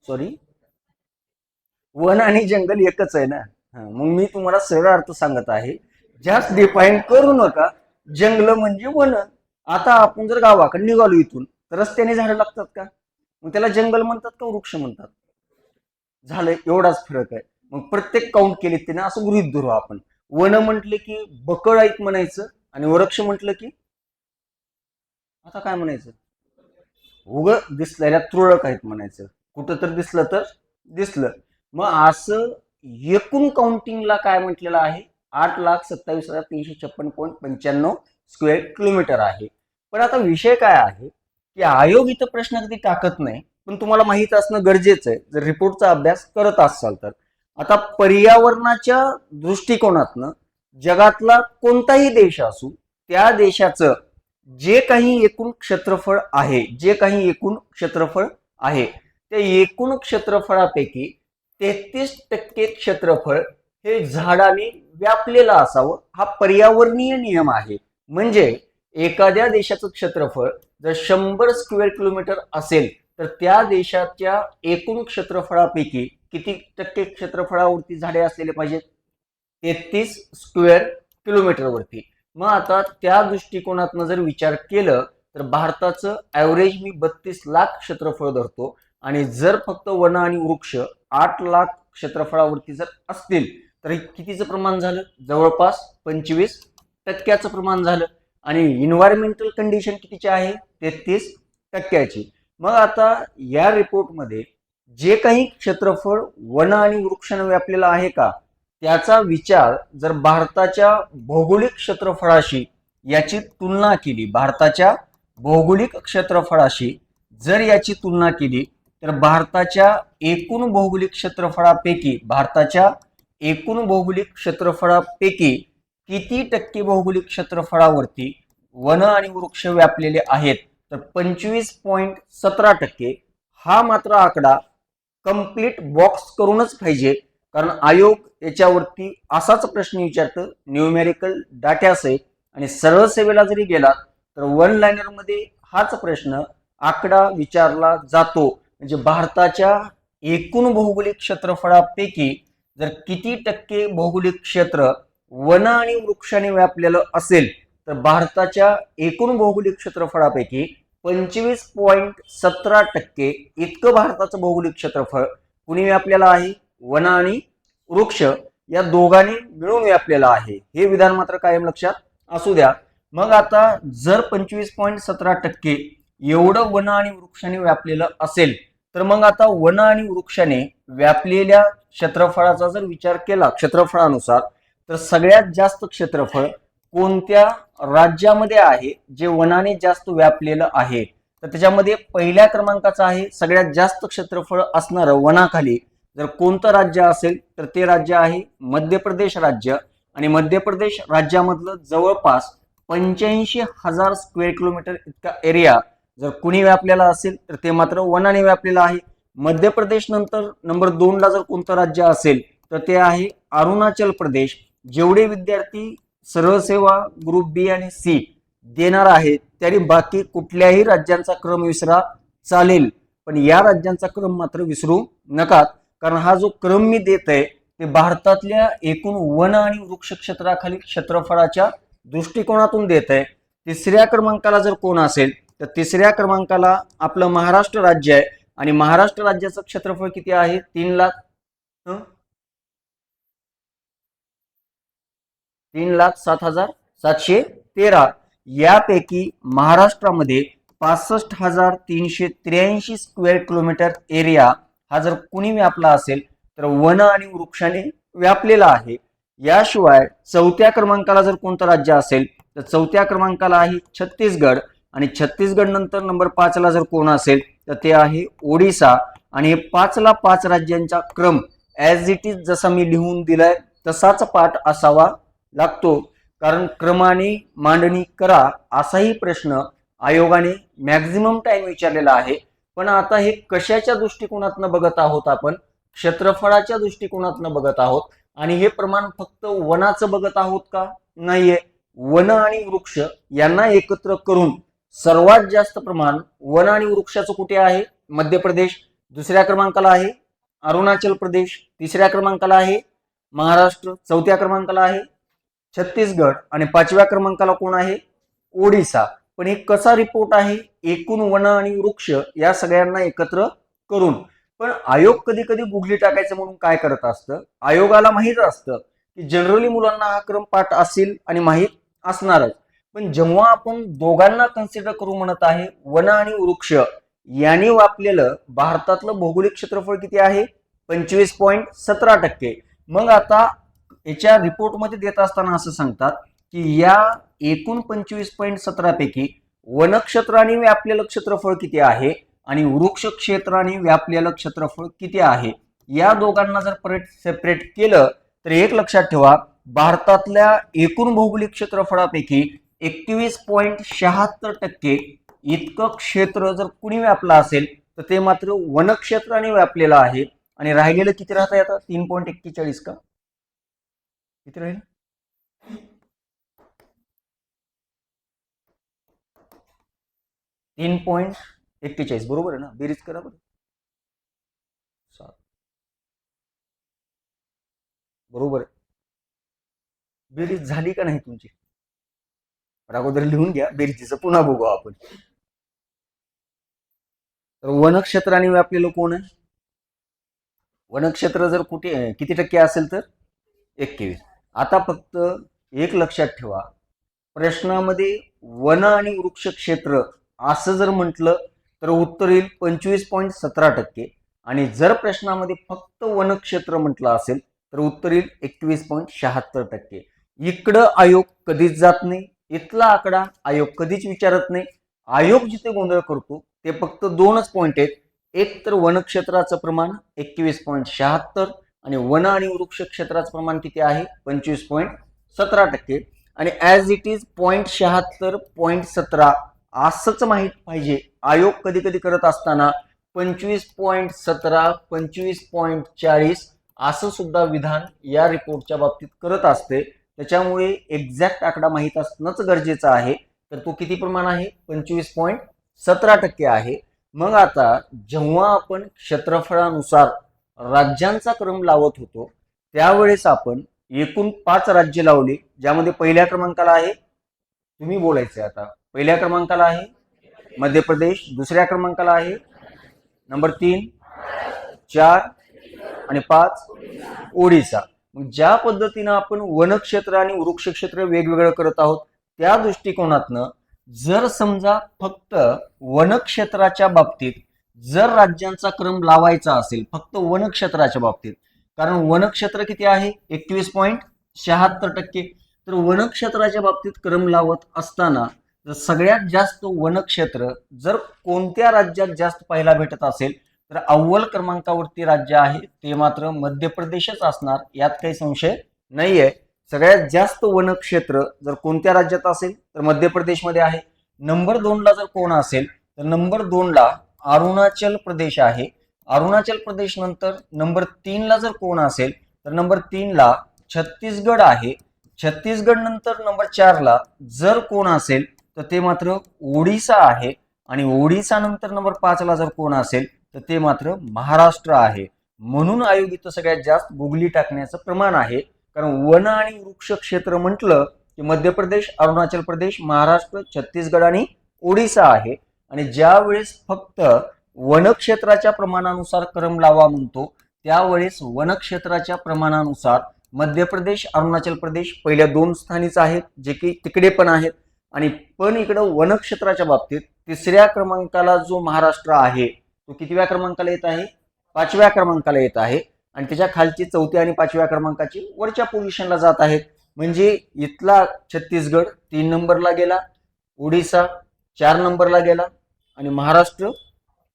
सॉरी, वन आणि जंगल एकच आहे ना. मग मी तुम्हाला सरळ अर्थ सांगत आहे, जास्त डिफाईन करू नका. जंगल म्हणजे वन. आता आपण जर गावाकडे निघालो इथून तर रस्त्याने झाडं लागतात का? मग त्याला जंगल म्हणतात का वृक्ष म्हणतात? झालं, एवढाच फरक आहे. मग प्रत्येक काउंट केले ते ना असं गृहित धरू आपण. वन म्हटले की बकळ आहेत म्हणायचं आणि वृक्ष म्हटलं की आता काय म्हणायचं? उग दिसलेल्या तुरळक आहेत म्हणायचं. कुठं तर दिसलं तर दिसलं. मग असं एकूण काउंटिंगला काय म्हटलेलं आहे? 8,27,356.95 स्क्वेअर किलोमीटर आहे. पण आता विषय काय आहे की आयोग इथं प्रश्न कधी टाकत नाही, पण तुम्हाला माहित असणं गरजेचं आहे जर रिपोर्टचा अभ्यास करत असाल तर. आता पर्यावरणाच्या दृष्टिकोनातनं जगातला कोणताही देश असू त्या देशाचं जे काही एकूण क्षेत्रफळ आहे, त्या एकूण क्षेत्रफळापैकी 33% क्षेत्रफळ हे झाडाने व्यापलेलं असावं, हा पर्यावरणीय नियम आहे. म्हणजे एखाद्या देशाचं क्षेत्रफळ जर 100 स्क्वेअर किलोमीटर असेल तर त्या देशाच्या एकूण क्षेत्रफळापैकी किती टक्के क्षेत्रफळावरती झाडे असलेले पाहिजेत? 33 स्क्वेअर किलोमीटरवरती. मग आता त्या दृष्टिकोनातनं जर विचार केलं तर भारताचं ॲव्हरेज मी 32 लाख क्षेत्रफळ धरतो आणि जर फक्त वन आणि वृक्ष 8 लाख क्षेत्रफळावरती जर असतील तर कितीचं प्रमाण झालं? जवळपास 25% प्रमाण झालं. आणि इन्व्हायरमेंटल कंडिशन कितीची आहे? 33%. मग आता या रिपोर्टमध्ये जे काही क्षेत्रफळ वन आणि वृक्षाने व्यापलेलं आहे का, त्याचा विचार जर भारताच्या भौगोलिक क्षेत्रफळाशी याची तुलना केली, भारताच्या भौगोलिक क्षेत्रफळाशी जर याची तुलना केली तर भारताच्या एकूण भौगोलिक क्षेत्रफळापैकी किती टक्के भौगोलिक क्षेत्रफळावरती वन आणि वृक्ष व्यापलेले आहेत? तर 25.17%. हा मात्र आकडा कंप्लीट बॉक्स करूनच पाहिजे, कारण आयोग याच्यावरती असाच प्रश्न विचारतं न्यूमेरिकल डाटासहित. आणि सरळ सेवेला जरी गेला तर वन लाइनर मध्ये हाच प्रश्न आकडा विचारला जातो. म्हणजे भारताच्या एकूण भौगोलिक क्षेत्रफळापैकी जर किती टक्के भौगोलिक क्षेत्र वन आणि वृक्षाने व्यापलेलं असेल तर भारताच्या एकूण भौगोलिक क्षेत्रफळापैकी 25.17% इतकं भारताचं भौगोलिक क्षेत्रफळ कुणी व्यापलेलं आहे? वन आणि वृक्ष या दोघांनी मिळून व्यापलेलं आहे. हे विधान मात्र कायम लक्षात असू द्या. मग आता जर 25.17% एवढं वन आणि वृक्षाने व्यापलेलं असेल तर मग आता वन आणि वृक्षाने व्यापलेल्या क्षेत्रफळाचा जर विचार केला क्षेत्रफळानुसार तर सगळ्यात जास्त क्षेत्रफळ कोणत्या राज्यामध्ये आहे जे वनाने जास्त व्यापलेलं आहे? तर त्याच्यामध्ये पहिल्या क्रमांकाचं आहे सगळ्यात जास्त क्षेत्रफळ असणारं वनाखाली जर कोणतं राज्य असेल तर ते राज्य आहे मध्य प्रदेश राज्य. आणि मध्य प्रदेश राज्यामधलं जवळपास 85,000 स्क्वेअर किलोमीटर इतका एरिया जर कुणी व्यापलेला असेल तर ते मात्र वनाने व्यापलेला आहे. मध्य प्रदेश नंतर नंबर 2 ला जर कोणतं राज्य असेल तर ते आहे अरुणाचल प्रदेश. जेवढे विद्यार्थी सरळ सेवा ग्रुप बी आणि सी देणार आहेत तरी बाकी कुठल्याही राज्यांचा क्रम विसरा चालेल, पण या राज्यांचा क्रम मात्र विसरू नका, कारण हा जो क्रम मी देत आहे ते भारतातल्या एकूण वन आणि वृक्ष क्षेत्राखालील क्षेत्रफळाच्या दृष्टिकोनातून देत आहे. तिसऱ्या क्रमांकाला जर कोण असेल तर तिसऱ्या क्रमांकाला आपलं महाराष्ट्र राज्य आहे आणि महाराष्ट्र राज्याचं क्षेत्रफळ किती आहे? 3,07,713. यापैकी महाराष्ट्रामध्ये 65,383 स्क्वेअर किलोमीटर एरिया हा जर कुणी व्यापला असेल तर वन आणि वृक्षाने व्यापलेला आहे. याशिवाय चौथ्या क्रमांकाला जर कोणतं राज्य असेल तर चौथ्या क्रमांकाला आहे छत्तीसगड आणि छत्तीसगड नंतर नंबर 5 ला जर कोण असेल तर ते आहे ओडिसा. आणि 5 ला 5 राज्यांचा क्रम ॲज इट इज जसा मी लिहून दिलाय तसाच पाठ असावा लागतो, कारण क्रमाने मांडणी करा असाही प्रश्न आयोगाने मॅक्झिमम टाइम विचारलेला आहे. पण आता हे कशाच्या दृष्टिकोनातनं बघत आहोत? आपण क्षेत्रफळाच्या दृष्टिकोनातनं बघत आहोत. आणि हे प्रमाण फक्त वनाचं बघत आहोत का? नाहीये. वन आणि वृक्ष यांना एकत्र करून सर्वात जास्त प्रमाण वन आणि वृक्षाचं कुठे आहे? मध्य प्रदेश. दुसऱ्या क्रमांकाला आहे अरुणाचल प्रदेश. तिसऱ्या क्रमांकाला आहे महाराष्ट्र. चौथ्या क्रमांकाला आहे छत्तीसगड आणि 5व्या क्रमांकाला कोण आहे? ओडिसा. पण हे कसा रिपोर्ट आहे? एकूण वन आणि वृक्ष या सगळ्यांना एकत्र करून. पण आयोग कधी कधी गुगली टाकायचं म्हणून काय करत असतं, आयोगाला माहीत असतं की जनरली मुलांना हा क्रम पाठ असेल आणि माहीत असणारच. पण जेव्हा आपण दोघांना कन्सिडर करू म्हणत आहे वन आणि वृक्ष यांनी व्यापलेलं भारतातलं भौगोलिक क्षेत्रफळ किती आहे? 25.17%. मग आता याच्या रिपोर्टमध्ये देत असताना असं सांगतात की या एकूण 25.17 पैकी वनक्षेत्राने व्यापलेलं क्षेत्रफळ किती आहे आणि वृक्ष क्षेत्राने व्यापलेलं क्षेत्रफळ किती आहे? या दोघांना जर सेपरेट केलं तर एक लक्षात ठेवा, भारतातल्या एकूण भौगोलिक क्षेत्रफळापैकी 21.76% इतकं क्षेत्र जर कुणी व्यापलं असेल तर ते मात्र वनक्षेत्राने व्यापलेलं आहे. आणि राहिलेलं किती राहत आहे आता? 3.41 का किती राहील? 3.41 बरोबर आहे ना? बेरीज करा बरं. बरोबर आहे. बेरीज झाली का नाही तुमची? अगोदर लिहून घ्या बेरीजचं, पुन्हा बघू आपण. तर वनक्षेत्राने व्यापलेलं कोण आहे? वनक्षेत्र जर कुठे किती टक्के असेल तर 21. आता फक्त एक लक्षात ठेवा, प्रश्नामध्ये वन आणि वृक्ष क्षेत्र असं जर म्हटलं तर उत्तर येईल 25.17%. आणि जर प्रश्नामध्ये फक्त वनक्षेत्र म्हटलं असेल तर उत्तर येईल 21.76%. इकडं आयोग कधीच जात नाही, इथला आकडा आयोग कधीच विचारत नाही. आयोग जिथे गोंधळ करतो ते फक्त दोनच पॉइंट आहेत. एक तर वनक्षेत्राचं प्रमाण 21.76 आणि वन आणि वृक्ष क्षेत्राचं प्रमाण किती आहे? 25.17%. आणि ऍज इट इज 0.76 0.17 असंच माहित पाहिजे. आयोग कधी कधी करत असताना 25.17 25.40 असं सुद्धा विधान या रिपोर्टच्या बाबतीत करत असते. त्याच्यामुळे एक्झॅक्ट आकडा माहित असणंच गरजेचं आहे. तर तो किती प्रमाण आहे? 25.17% आहे. मग आता जेव्हा आपण क्षेत्रफळानुसार राज्यांचा क्रम लावत होतो त्यावेळेस आपण एकूण 5 राज्य लावली, ज्यामध्ये पहिल्या क्रमांकाला आहे, तुम्ही बोलायचं आता, पहिल्या क्रमांकाला आहे मध्य प्रदेश, दुसऱ्या क्रमांकाला आहे नंबर 3, 4 आणि 5 ओडिसा. ज्या पद्धतीनं आपण वनक्षेत्र आणि वृक्ष क्षेत्र वेगवेगळं करत आहोत त्या दृष्टिकोनातनं जर समजा फक्त वनक्षेत्राच्या बाबतीत जर राज्यांचा क्रम लावायचा असेल, फक्त वनक्षेत्राच्या बाबतीत, कारण वनक्षेत्र किती आहे? 21.76%. तर वनक्षेत्राच्या बाबतीत क्रम लावत असताना जर सगळ्यात जास्त वनक्षेत्र जर कोणत्या राज्यात जास्त पाहायला भेटत असेल तर अव्वल क्रमांकावरती राज्य आहे ते मात्र मध्य प्रदेशच असणार, यात काही संशय नाहीये. सगळ्यात जास्त वनक्षेत्र जर कोणत्या राज्यात असेल तर मध्य प्रदेशमध्ये आहे. नंबर 2 ला जर कोण असेल तर नंबर 2 ला अरुणाचल प्रदेश आहे. अरुणाचल प्रदेश नंतर नंबर 3 ला जर कोण असेल तर नंबर 3 ला छत्तीसगड आहे. छत्तीसगड नंतर नंबर 4 ला जर कोण असेल तर ते मात्र ओडिसा आहे. आणि ओडिसा नंतर नंबर 5 ला जर कोण असेल तर ते मात्र महाराष्ट्र आहे. म्हणून आयोग इथं सगळ्यात जास्त गुगली टाकण्याचं प्रमाण आहे. कारण वन आणि वृक्ष क्षेत्र म्हटलं की मध्य प्रदेश, अरुणाचल प्रदेश, महाराष्ट्र, छत्तीसगड आणि ओडिसा आहे. आणि ज्या वेळेस फक्त वनक्षेत्राच्या प्रमाणानुसार क्रम लावा म्हणतो त्यावेळेस वनक्षेत्राच्या प्रमाणानुसार मध्य प्रदेश, अरुणाचल प्रदेश पहिल्या 2 स्थानीच आहेत, जे की तिकडे पण आहेत. आणि पण इकडं वनक्षेत्राच्या बाबतीत तिसऱ्या क्रमांकाला जो महाराष्ट्र आहे तो कितव्या क्रमांकाला येत आहे? 5व्या क्रमांकाला येत आहे. आणि त्याच्या खालची 4थ्या आणि 5व्या क्रमांकाची वरच्या पोझिशनला जात आहेत. म्हणजे इथला छत्तीसगड 3 नंबरला गेला, ओडिसा 4 नंबरला गेला आणि महाराष्ट्र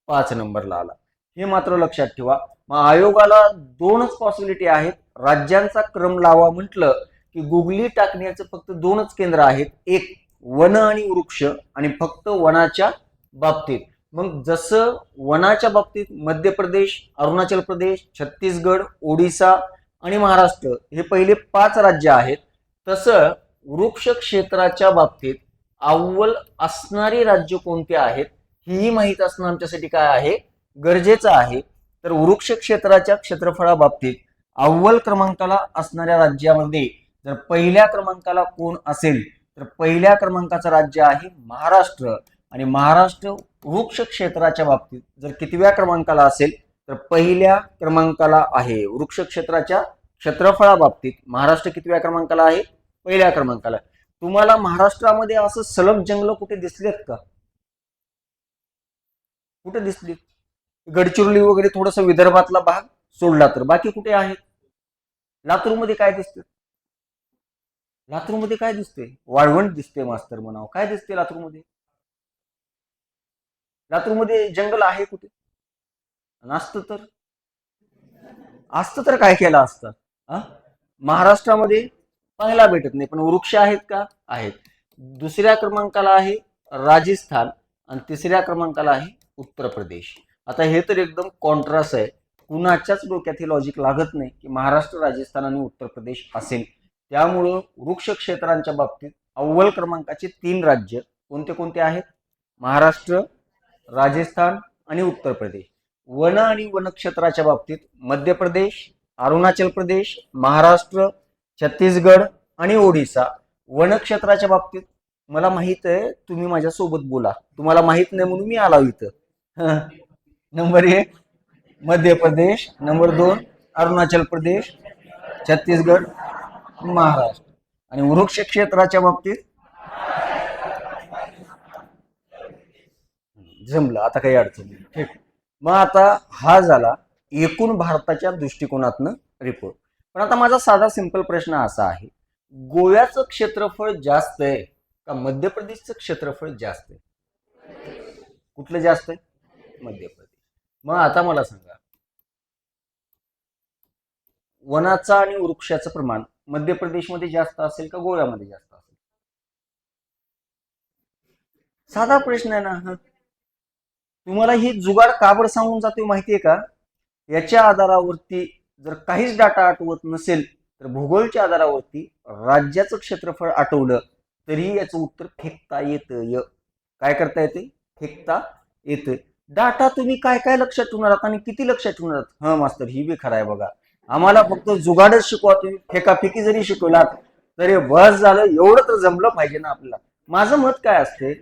5 नंबरला आला. हे मात्र लक्षात ठेवा. मग आयोगाला 2च पॉसिबिलिटी आहेत. राज्यांचा क्रम लावा म्हटलं की गुगली टाकण्याचं फक्त 2च केंद्र आहेत, एक वन आणि वृक्ष आणि फक्त वनाच्या बाबतीत. मग जसं वनाच्या बाबतीत मध्य प्रदेश, अरुणाचल प्रदेश, छत्तीसगड, ओडिसा आणि महाराष्ट्र हे पहिले 5 राज्य आहेत, तसं वृक्ष क्षेत्राच्या बाबतीत अव्वल असणारी राज्य कोणती आहेत ही माहित असणं आमच्यासाठी काय आहे? गरजेचं आहे. तर वृक्ष क्षेत्राच्या क्षेत्रफळाबाबतीत अव्वल क्रमांकाला असणाऱ्या राज्यामध्ये जर पहिल्या क्रमांकाला कोण असेल तर पहिल्या क्रमांकाचं राज्य आहे महाराष्ट्र. आणि महाराष्ट्र वृक्ष क्षेत्राच्या बाबतीत जर कितव्या क्रमांकाला असेल तर पहिल्या क्रमांकाला आहे. वृक्ष क्षेत्राच्या क्षेत्रफळाबाबतीत महाराष्ट्र कितव्या क्रमांकाला आहे? पहिल्या क्रमांकाला. तुम्हाला महाराष्ट्रामध्ये असं सलग जंगल कुठे दिसलेत का? कुठे दिसली? गडचिरोली वगैरे थोडस विदर्भातला भाग सोडला तर बाकी कुठे आहेत? लातूरमध्ये काय दिसते? लातूरमध्ये काय दिसते? वाळवंट दिसते मास्तर म्हणावं. काय दिसते लातूरमध्ये? लातूरमध्ये जंगल आहे कुठे? असतं तर काय केलं असतं? महाराष्ट्रामध्ये पाहायला भेटत नाही, पण वृक्ष आहेत का? आहेत. दुसऱ्या क्रमांकाला आहे राजस्थान आणि तिसऱ्या क्रमांकाला आहे उत्तर प्रदेश. आता हे तर एकदम कॉन्ट्रास्ट आहे, कुणाच्याच डोक्यात हे लॉजिक लागत नाही की महाराष्ट्र, राजस्थान आणि उत्तर प्रदेश असेल. त्यामुळं वृक्ष क्षेत्रांच्या बाबतीत अव्वल क्रमांकाचे 3 राज्य कोणते कोणते आहेत? महाराष्ट्र, राजस्थान आणि उत्तर प्रदेश. वन आणि वनक्षेत्राच्या बाबतीत मध्य प्रदेश, अरुणाचल प्रदेश, महाराष्ट्र, छत्तीसगड आणि ओडिसा. वनक्षेत्राच्या बाबतीत मला माहित आहे तुम्ही माझ्यासोबत बोला, तुम्हाला माहित नाही म्हणून मी आला इथं. Number 1 Madhya Pradesh, number 2 Arunachal Pradesh, Chhattisgarh, Maharashtra. आणि वृक्ष क्षेत्राच्या बाबतीत जमलं, आता काही अडचण नाही. ठीक. मग आता हा झाला एकूण भारताच्या दृष्टिकोनातनं रिपोर्ट. पण आता माझा साधा सिंपल प्रश्न असा आहे, गोव्याचं क्षेत्रफळ जास्त आहे का मध्य प्रदेशचं क्षेत्रफळ जास्त आहे? कुठलं जास्त आहे? मध्य प्रदेश. मग आता मला सांगा, वनाचा आणि वृक्षाचं प्रमाण मध्य प्रदेशमध्ये जास्त असेल का गोव्यामध्ये जास्त असेल? साधा प्रश्न आहे ना. तुम्हाला ही जुगाड का बरं सांगून जाते माहितीये का? याच्या आधारावरती जर काहीच डाटा आठवत नसेल तर भूगोलच्या आधारावरती राज्याचं क्षेत्रफळ आठवलं तरी याचं उत्तर फेकता येतं. काय करता येते? फेकता येतं. डाटा तुम्ही काय काय लक्षात ठेवणार आहात आणि किती लक्षात ठेवणार आहात? हा मास्तर, ही बी खरं आहे बघा. आम्हाला फक्त जुगाडच शिकवा, तुम्ही फेकाफेकी जरी शिकवलात तरी बस झालं, एवढं तर जमलं पाहिजे ना आपल्याला. माझं मत काय असते,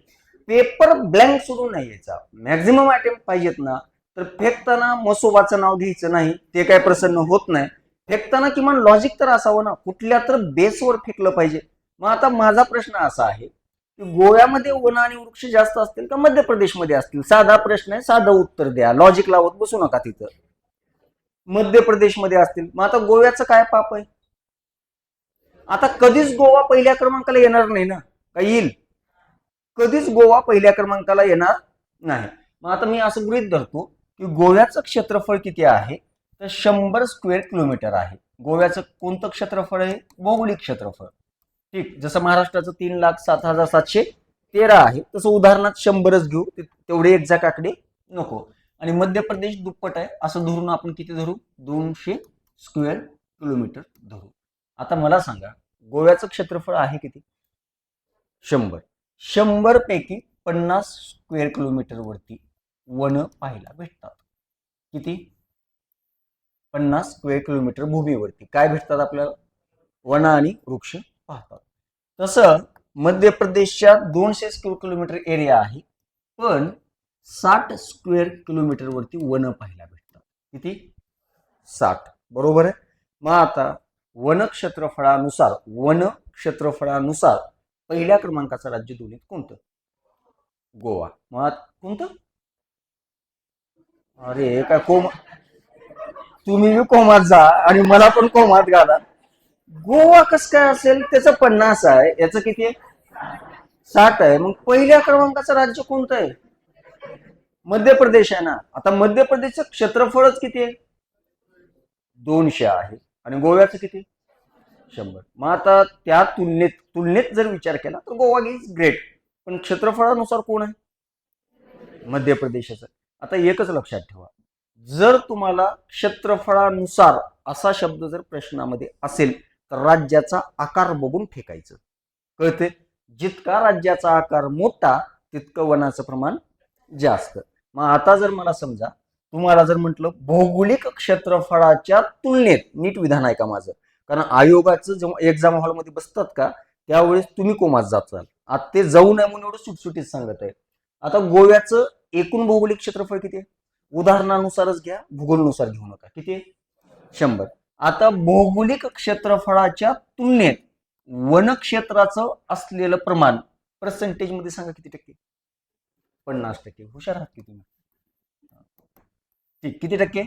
पेपर ब्लँक सोडून नाही यायचा, मॅक्झिमम अटेम्प्ट पाहिजेत ना. तर फेकताना मसोबाचं नाव घ्यायचं नाही, ते काय प्रसन्न होत नाही. फेकताना किमान लॉजिक तर असावं ना, कुठल्या तर बेसवर फेकलं पाहिजे. मग आता माझा प्रश्न असा आहे की गोव्यामध्ये वन आणि वृक्ष जास्त असतील का मध्य प्रदेशमध्ये असतील? साधा प्रश्न आहे, साधं उत्तर द्या, लॉजिक लावत बसू नका तिथं. मध्य प्रदेशमध्ये असतील. मग आता गोव्याचं काय पाप आहे? आता कधीच गोवा पहिल्या क्रमांकाला येणार नाही ना, का येईल? कधीच गोवा पहिल्या क्रमांकाला येणार नाही. मग आता मी असं गृहीत धरतो की गोव्याचं क्षेत्रफळ किती आहे, तर 100 स्क्वेअर किलोमीटर आहे. गोव्याचं कोणतं क्षेत्रफळ आहे? भौगोलिक क्षेत्रफळ. ठीक, जसं महाराष्ट्राचं 3,07,713 आहे तसं उदाहरणात 100च घेऊ, तेवढे एक्झॅक्ट आकडे नको. आणि मध्य प्रदेश दुप्पट आहे असं धरून आपण किती धरू? 200 स्क्वेअर किलोमीटर धरू. आता मला सांगा, गोव्याचं क्षेत्रफळ आहे किती? 100. 100 पैकी 50 स्क्वेअर किलोमीटर वरती वन पाहायला भेटतात. किती? 50 स्क्वेअर किलोमीटर भूमीवरती काय भेटतात आपल्याला? वन आणि वृक्ष पाहतात. तसं मध्य प्रदेशच्या 200 स्क्वेअर किलोमीटर एरिया आहे, पण 60 स्क्वेअर किलोमीटर वरती वन पाहायला भेटतात. किती? 60. बरोबर आहे. मग आता वन क्षेत्रफळानुसार पहिल्या क्रमांकाचं राज्य दोन्हीत कोणतं? गोवा. मग कोणतं? अरे काय तुम्ही बी कोमात जा आणि मला पण कोमात घाला. गोवा कस काय असेल? त्याचं 50 आहे, याचं किती आहे? 60 आहे. मग पहिल्या क्रमांकाचं राज्य कोणतं आहे? मध्य प्रदेश आहे ना. आता मध्य प्रदेशचं क्षेत्रफळच किती आहे? 200 आहे. आणि गोव्याचं किती? 100. मग आता त्या तुलनेत जर विचार केला तर गोवा इज ग्रेट, पण क्षेत्रफळानुसार कोण आहे? मध्य प्रदेशाचं. आता एकच लक्षात ठेवा, जर तुम्हाला क्षेत्रफळानुसार असा शब्द जर प्रश्नामध्ये असेल तर राज्याचा आकार बघून फेकायचं. कळते? जितका राज्याचा आकार मोठा तितकं वनाचं प्रमाण जास्त. मग आता जर मला समजा तुम्हाला जर म्हटलं भौगोलिक क्षेत्रफळाच्या तुलनेत, नीट विधान आहे का माझं? कारण आयोगाचं जेव्हा एक्झाम हॉलमध्ये बसतात का त्यावेळेस तुम्ही कोमात जाचाल. आता ते जाऊ नये म्हणून एवढं सुटसुटीत सांगत आहे. आता गोव्याचं एकूण भौगोलिक क्षेत्रफळ किती आहे? उदाहरणानुसारच घ्या, भूगोलनुसार घेऊ नका. किती आहे? 100. आता भौगोलिक क्षेत्रफळाच्या तुलनेत वनक्षेत्राचं असलेलं प्रमाण पर्सेंटेज मध्ये सांगा किती टक्के? 50%. हुशार आहात की तुम्ही. ठीक, किती टक्के?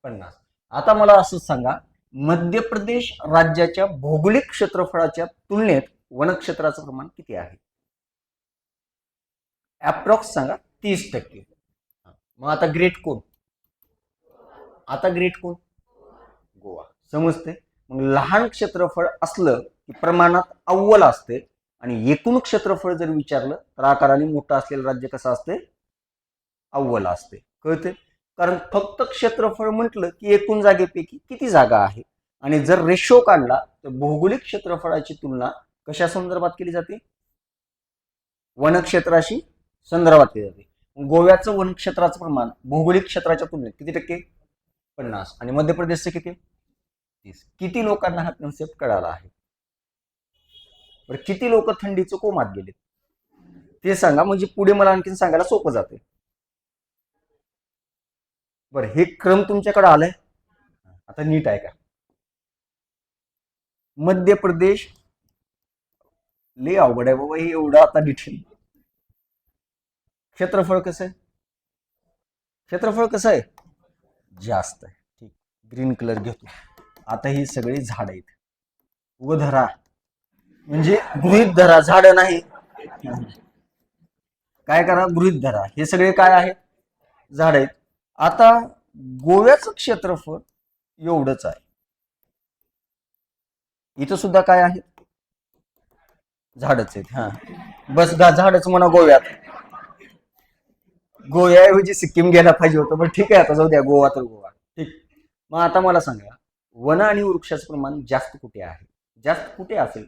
50. आता मला असं सांगा, मध्य प्रदेश राज्याच्या भौगोलिक क्षेत्रफळाच्या तुलनेत वनक्षेत्राचं प्रमाण किती आहे? अप्रॉक्स सांगा. 30%. मग आता ग्रेट कोण? गोवा. समजते? मग लहान क्षेत्रफळ असलं की प्रमाणात अव्वल असते, आणि एकूण क्षेत्रफळ जर विचारलं तर आकाराने मोठं असलेलं राज्य कसं असते, अव्वल असते. कळते? कारण फक्त क्षेत्रफळ म्हटलं की एकूण जागेपैकी किती जागा आहे, आणि जर रेशो काढला तर भौगोलिक क्षेत्रफळाची तुलना कशा संदर्भात केली जाते, वनक्षेत्राशी संदर्भात केली जाते. गोव्याचं वनक्षेत्राचं प्रमाण भौगोलिक क्षेत्राच्या तुलनेत किती टक्के, 50, आणि मध्य प्रदेशचे किती, 30. किती लोकांना हा कन्सेप्ट कळाला आहे? बरं, किती लोक थंडीचं कोमात गेले ते सांगा, म्हणजे पुढे मला आणखीन सांगायला सोपं जाते. बरं, हे क्रम तुमच्याकडे आलाय, आता नीट आहे का? मध्य प्रदेश लय अवघड आहे बाबा हे, एवढं आता डिटेल. क्षेत्रफळ कसं आहे, क्षेत्रफळ कसं आहे, जास्त आहे. ठीक, ग्रीन कलर घेतो. आता ही सगळी झाड आहेत, व धरा म्हणजे गृहित धरा, झाड नाही, काय करा, गृहित धरा हे सगळे काय आहेत, झाड आहेत. आता गोव्याचं क्षेत्रफळ एवढंच आहे. इथं सुद्धा काय आहे, झाडच आहेत. हा, बस झाडच म्हणा गोव्यात. गोव्याऐवजी सिक्कीम गेला पाहिजे होतं, पण ठीक आहे, आता जाऊ द्या, गोवा तर गोवा. ठीक, मग आता मला सांगा, वन आणि वृक्षाचं प्रमाण जास्त कुठे आहे, जास्त कुठे असेल?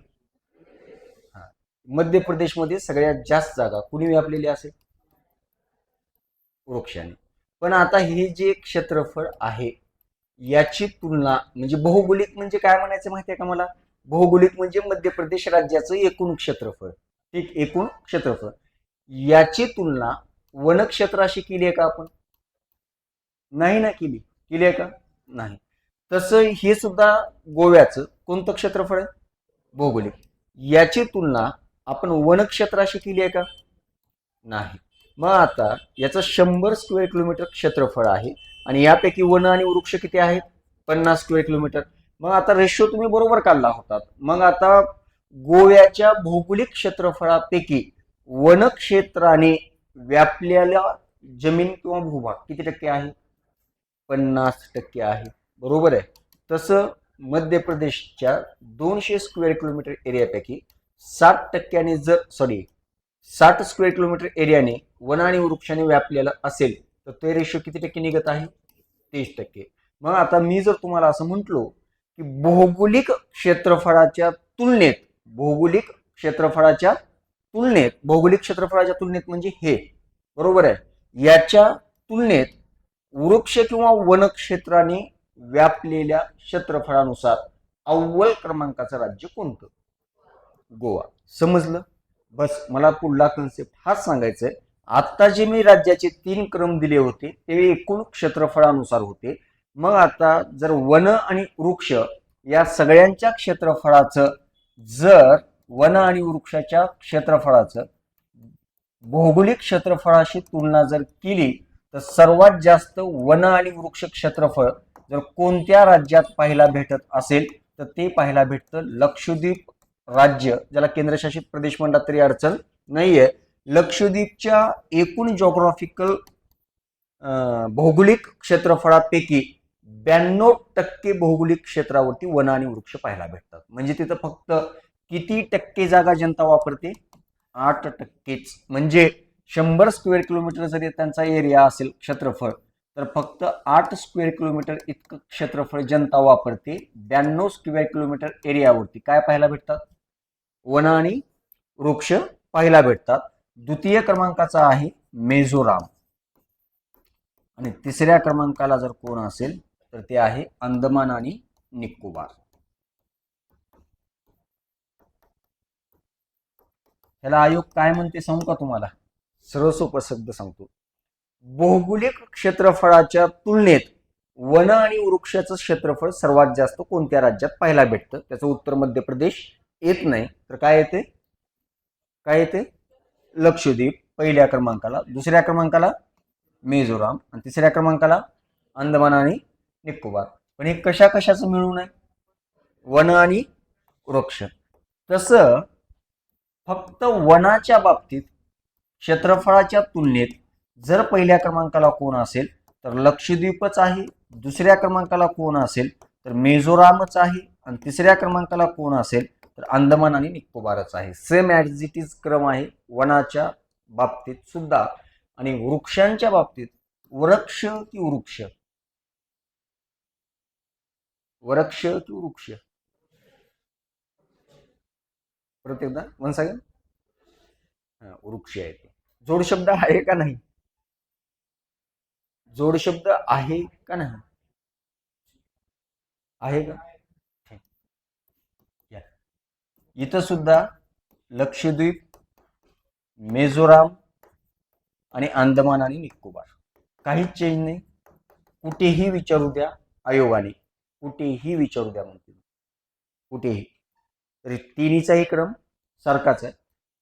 हा, मध्य प्रदेशमध्ये सगळ्यात जास्त जागा कुणी व्यापलेली असेल, वृक्षाने. पण आता हे जे क्षेत्रफळ आहे याची तुलना, म्हणजे भौगोलिक म्हणजे काय म्हणायचं माहितीये का मला, भौगोलिक म्हणजे मध्य प्रदेश राज्याचं एकूण क्षेत्रफळ. ठीक, एकूण क्षेत्रफळ, याची तुलना वनक्षेत्राशी केली आहे का आपण? नाही ना केली. केली आहे का? नाही. तसं हे सुद्धा गोव्याचं कोणतं क्षेत्रफळ आहे, भौगोलिक, याची तुलना आपण वनक्षेत्राशी केली आहे का? नाही. मग आता याचं 100 स्क्वेअर किलोमीटर क्षेत्रफळ आहे, आणि यापैकी वन आणि वृक्ष किती आहेत, 50 स्क्वेअर किलोमीटर. मग आता रेशो तुम्ही बरोबर काढला होता. मग आता गोव्याच्या भौगोलिक क्षेत्रफळापैकी वनक्षेत्राने व्यापलेल्या जमीन किंवा भूभाग किती टक्के आहे, 50% आहे. बरोबर आहे. तसं मध्य प्रदेशच्या 200 स्क्वेअर किलोमीटर एरियापैकी 60% जर 60 स्क्वेअर किलोमीटर एरियाने वन आणि वृक्षाने व्यापलेलं असेल तर ते रेशो किती टक्के निघत आहे, 30%. मग आता मी जर तुम्हाला असं म्हटलो की भौगोलिक क्षेत्रफळाच्या तुलनेत, भौगोलिक क्षेत्रफळाच्या तुलनेत म्हणजे हे, बरोबर आहे, याच्या तुलनेत वृक्ष किंवा वनक्षेत्राने व्यापलेल्या क्षेत्रफळानुसार अव्वल क्रमांकाचं राज्य कोणतं, गोवा. समजलं? बस, मला पुढला कन्सेप्ट हाच सांगायचा आहे. आता जे मी राज्याचे 3 क्रम दिले होते ते एकूण क्षेत्रफळानुसार होते. मग आता जर वन आणि वृक्ष या सगळ्यांच्या क्षेत्रफळाचं, जर वन आणि वृक्षाच्या क्षेत्रफळाचं भौगोलिक क्षेत्रफळाशी तुलना जर केली तर सर्वात जास्त वन आणि वृक्ष क्षेत्रफळ जर कोणत्या राज्यात पाहायला भेटत असेल तर ते पाहायला भेटतं लक्षद्वीप राज्य, ज्याला केंद्रशासित प्रदेश म्हणतात तरी अडचण नाहीये. लक्षद्वीपच्या एकूण जॉग्राफिकल भौगोलिक क्षेत्रफळापैकी 92% भौगोलिक क्षेत्रावरती वन आणि वृक्ष पाहायला भेटतात. म्हणजे तिथं फक्त किती टक्के जागा जनता वापरते, 8%. म्हणजे 100 स्क्वेअर किलोमीटर जरी त्यांचा एरिया असेल क्षेत्रफळ तर फक्त 8 स्क्वेअर किलोमीटर इतकं क्षेत्रफळ जनता वापरते. 92 स्क्वेअर किलोमीटर एरियावरती काय पाहायला भेटतात, वन आणि वृक्ष पाहायला भेटतात. द्वितीय क्रमांकाचा आहे मिझोराम, आणि तिसऱ्या क्रमांकाला जर कोण असेल तर ते आहे अंदमान आणि निकोबार. ह्याला आयोग काय म्हणते सांगू का तुम्हाला, सर्व सोपं शब्द सांगतो. भौगोलिक क्षेत्रफळाच्या तुलनेत वन आणि वृक्षाचं क्षेत्रफळ सर्वात जास्त कोणत्या राज्यात पाहायला भेटतं? त्याचं उत्तर मध्य प्रदेश येत नाही, तर काय येते, लक्षद्वीप पहिल्या क्रमांकाला, दुसऱ्या क्रमांकाला मिझोराम, आणि तिसऱ्या क्रमांकाला अंदमान आणि निकोबार. पण हे कशाचं मिळून आहे, वन आणि वृक्ष. तसं फक्त वनाच्या बाबतीत क्षेत्रफळाच्या तुलनेत जर पहिल्या क्रमांकाला कोण असेल तर लक्षद्वीपच आहे, दुसऱ्या क्रमांकाला कोण असेल तर मिझोरामच आहे, आणि तिसऱ्या क्रमांकाला कोण असेल तर अंदमान आणि निकोबारच आहे. सेम ॲज इट इज क्रम आहे वनाच्या बाबतीत सुद्धा. आणि वृक्षांच्या बाबतीत वृक्ष की वृक्ष, वृक्ष की वृक्ष, परत एकदा वन सेकंड. वृक्ष आहे ते. जोड शब्द आहे का नाही? जोड शब्द आहे का नाही? आहे का? इथं सुद्धा लक्षद्वीप, मिझोराम आणि अंदमान आणि निकोबार, काहीच चेंज नाही. कुठेही विचारू द्या आयोगाने, कुठेही विचारू द्या म्हणते, कुठेही. तरी तिन्हीचाही क्रम सारखाच आहे.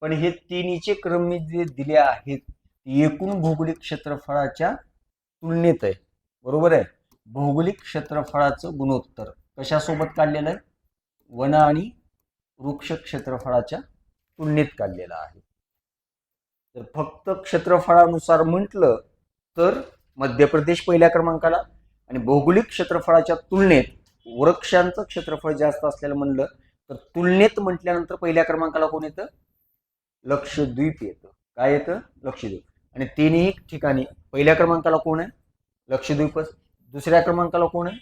पण हे तिन्हीचे क्रम मी जे दिले आहेत एकूण भौगोलिक क्षेत्रफळाच्या तुलनेत आहे. बरोबर आहे. भौगोलिक क्षेत्रफळाचं गुणोत्तर कशासोबत काढलेलं आहे? वन आणि वृक्ष क्षेत्रफळाच्या तुलनेत काढलेलं आहे. तर फक्त क्षेत्रफळानुसार म्हटलं तर मध्य प्रदेश पहिल्या क्रमांकाला, आणि भौगोलिक क्षेत्रफळाच्या तुलनेत वृक्षांचं क्षेत्रफळ जास्त असलेलं म्हणलं तर तुलनेत म्हटल्यानंतर पहिल्या क्रमांकाला कोण येतं? लक्षद्वीप येतं. काय येतं? लक्षद्वीप. आणि तिन्ही ठिकाणी पहिल्या क्रमांकाला कोण आहे? लक्षद्वीपच. दुसऱ्या क्रमांकाला कोण आहे?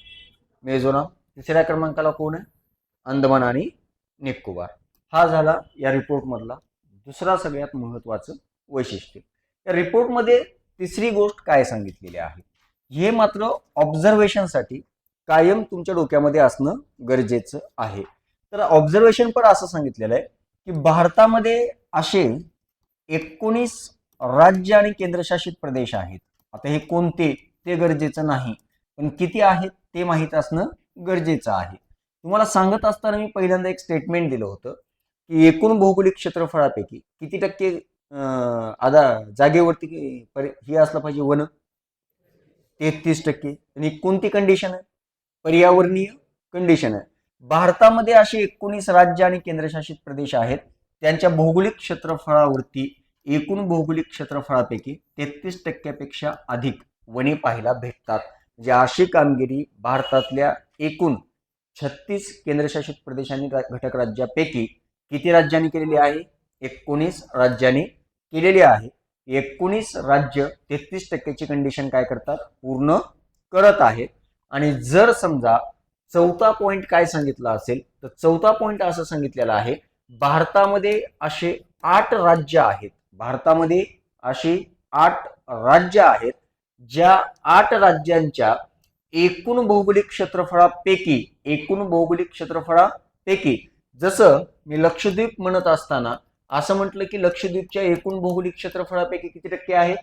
मिझोराम. तिसऱ्या क्रमांकाला कोण आहे? अंदमान आणि निकोबार. हा झाला या रिपोर्ट मधला दुसरा सगळ्यात महत्वाचं वैशिष्ट्य. या रिपोर्टमध्ये तिसरी गोष्ट काय सांगितलेली आहे हे मात्र ऑब्झर्वेशनसाठी कायम तुमच्या डोक्यामध्ये असणं गरजेचं आहे. तर ऑब्झर्वेशन पण असं सांगितलेलं आहे की भारतामध्ये असे 19 राज्य आणि केंद्रशासित प्रदेश आहेत. आता हे कोणते ते गरजेचं नाही, पण किती आहेत ते माहीत असणं गरजेचं आहे. तुम्हाला सांगत असताना मी पहिल्यांदा एक स्टेटमेंट दिलं होतं की एकूण भौगोलिक क्षेत्रफळापैकी किती टक्के जागेवरती हे असलं पाहिजे? वन. 33%. आणि कोणती कंडिशन आहे? पर्यावरणीय कंडिशन आहे. भारतामध्ये असे 19 राज्य आणि केंद्रशासित प्रदेश आहेत. त्यांच्या भौगोलिक क्षेत्रफळावरती एकूण भौगोलिक क्षेत्रफळापैकी 33% अधिक वने पाहायला भेटतात. म्हणजे अशी कामगिरी भारतातल्या एकूण 36 केंद्रशासित प्रदेशांनी घटक राज्यापैकी किती राज्यांनी केलेली आहे? 19 राज्यांनी केलेली आहे. 19 राज्य 33%ची कंडिशन काय करतात? पूर्ण करत आहेत. आणि जर समजा चौथा पॉइंट काय सांगितला असेल तर चौथा पॉइंट असं सांगितलेला आहे भारतामध्ये असे 8 राज्य आहेत. भारतामध्ये अशी 8 राज्य आहेत ज्या 8 राज्यांच्या एकूण भौगोलिक क्षेत्रफळापैकी जसं मी लक्षद्वीप म्हणत असताना असं म्हटलं की लक्षद्वीपच्या एकूण भौगोलिक क्षेत्रफळापैकी किती टक्के आहेत?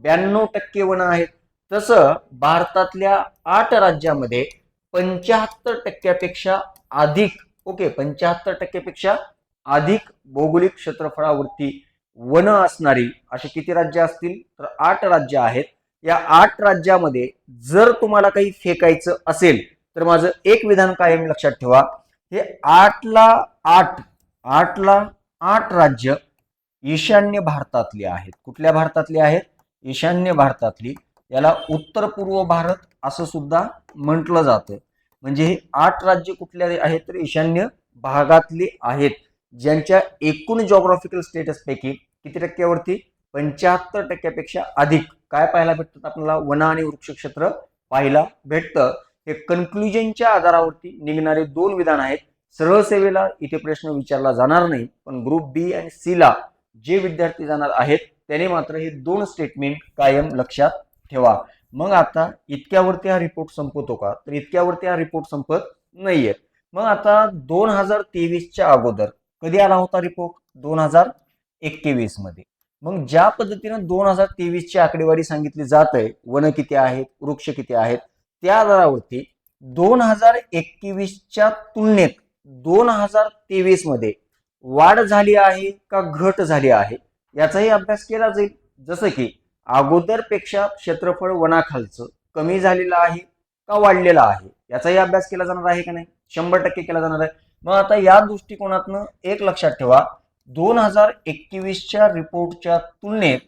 92% वन आहेत. तसं भारतातल्या 8 राज्यामध्ये 75%पेक्षा अधिक 75%पेक्षा अधिक भौगोलिक क्षेत्रफळावरती वन असणारी अशी किती राज्य असतील? तर 8 राज्य आहेत. या 8 राज्यामध्ये जर तुम्हाला काही फेकायचं असेल तर माझं एक विधान कायम लक्षात ठेवा. हे 8 ला 8 राज्य ईशान्य भारतातली आहेत. कुठल्या भारतातली आहेत? ईशान्य भारतातली. याला उत्तर पूर्व भारत असं सुद्धा म्हटलं जातं. म्हणजे हे 8 राज्य कुठल्या आहेत? तर ईशान्य भागातली आहेत, ज्यांच्या एकूण जॉग्राफिकल स्टेटस पैकी किती टक्क्यावरती? 75%पेक्षा अधिक काय पाहायला भेटतात? आपल्याला वन आणि वृक्ष क्षेत्र पाहायला भेटतं. हे कन्क्लुजनच्या आधारावरती निघणारे 2 विधान आहेत. सरळ सेवेला इथे प्रश्न विचारला जाणार नाही, पण ग्रुप बी आणि सी ला जे विद्यार्थी जाणार आहेत त्याने मात्र हे 2 स्टेटमेंट कायम लक्षात ठेवा. मग आता इतक्यावरती हा रिपोर्ट संपतो का? तर इतक्यावरती हा रिपोर्ट संपत नाहीये. मग आता 2023च्या अगोदर कधी आला होता रिपोर्ट? 2021 मध्ये. मग ज्या पद्धतीनं 2023ची आकडेवारी सांगितली जात आहे, वन किती आहेत, वृक्ष किती आहेत, त्या आधारावरती 2021च्या तुलनेत 2023 मध्ये वाढ झाली आहे का घट झाली आहे याचाही अभ्यास केला जाईल. जसं की अगोदरपेक्षा क्षेत्रफळ वनाखालचं कमी झालेलं आहे का वाढलेलं आहे याचाही अभ्यास केला जाणार आहे का नाही? 100% केला जाणार आहे. मग आता या दृष्टिकोनातनं एक लक्षात ठेवा, 2021च्या रिपोर्टच्या तुलनेत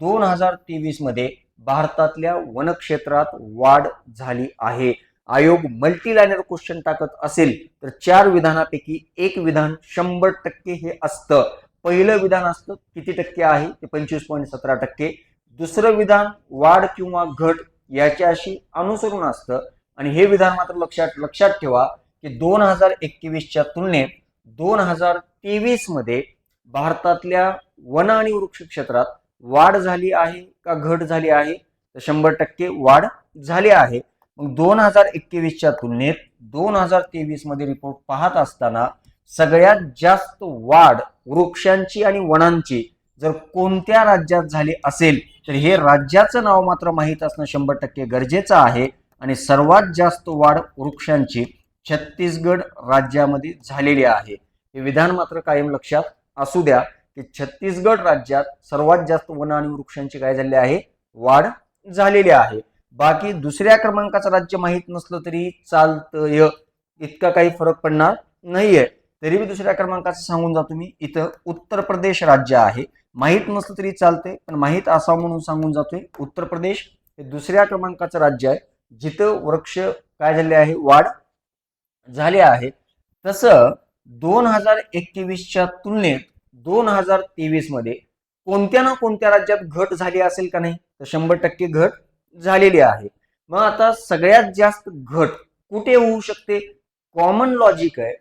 2023 मध्ये भारतातल्या वनक्षेत्रात वाढ झाली आहे. आयोग मल्टीलाइनर क्वेश्चन टाकत असेल तर 4 विधानापैकी एक विधान 100% हे असतं. पहिलं विधान असतं किती टक्के आहे ते 25.17%. दुसरं विधान वाढ किंवा घट याच्याशी अनुसरून असतं. आणि हे विधान मात्र लक्षात ठेवा की 2021च्या तुलनेत 2023 मध्ये भारतातल्या वन आणि वृक्ष क्षेत्रात वाढ झाली आहे का घट झाली आहे, तर 100% वाढ झाली आहे. मग 2021च्या तुलनेत 2023 मध्ये रिपोर्ट पाहत असताना सगळ्यात जास्त वाढ वृक्षांची आणि वनांची जर कोणत्या राज्यात झाली असेल तर हे राज्याचं नाव मात्र माहीत असणं 100% गरजेचं आहे. आणि सर्वात जास्त वाढ वृक्षांची छत्तीसगड राज्यामध्ये झालेली आहे. हे विधान मात्र कायम लक्षात असू द्या की छत्तीसगड राज्यात सर्वात जास्त वन आणि वृक्षांची काय झालेली आहे, वाढ झालेली आहे. बाकी दुसऱ्या क्रमांकाचं राज्य माहीत नसलं तरी चालतंय, इतका काही फरक पडणार नाहीये. तरी मी दुसऱ्या क्रमांकाचं सांगून जातो. मी इथं उत्तर प्रदेश राज्य आहे, माहीत नसलं तरी चालतंय पण माहीत असावं म्हणून सांगून जातोय. उत्तर प्रदेश हे दुसऱ्या क्रमांकाचं राज्य आहे जिथं वृक्ष काय झाले आहे, वाढ झाले आहे. तसं 2021च्या तुलनेत 2023 मध्ये कोणत्या ना कोणत्या राज्यात घट झाली असेल का नाही, तर 100% घट झालेली आहे. मग आता सगळ्यात जास्त घट कुठे होऊ शकते, कॉमन लॉजिक आहे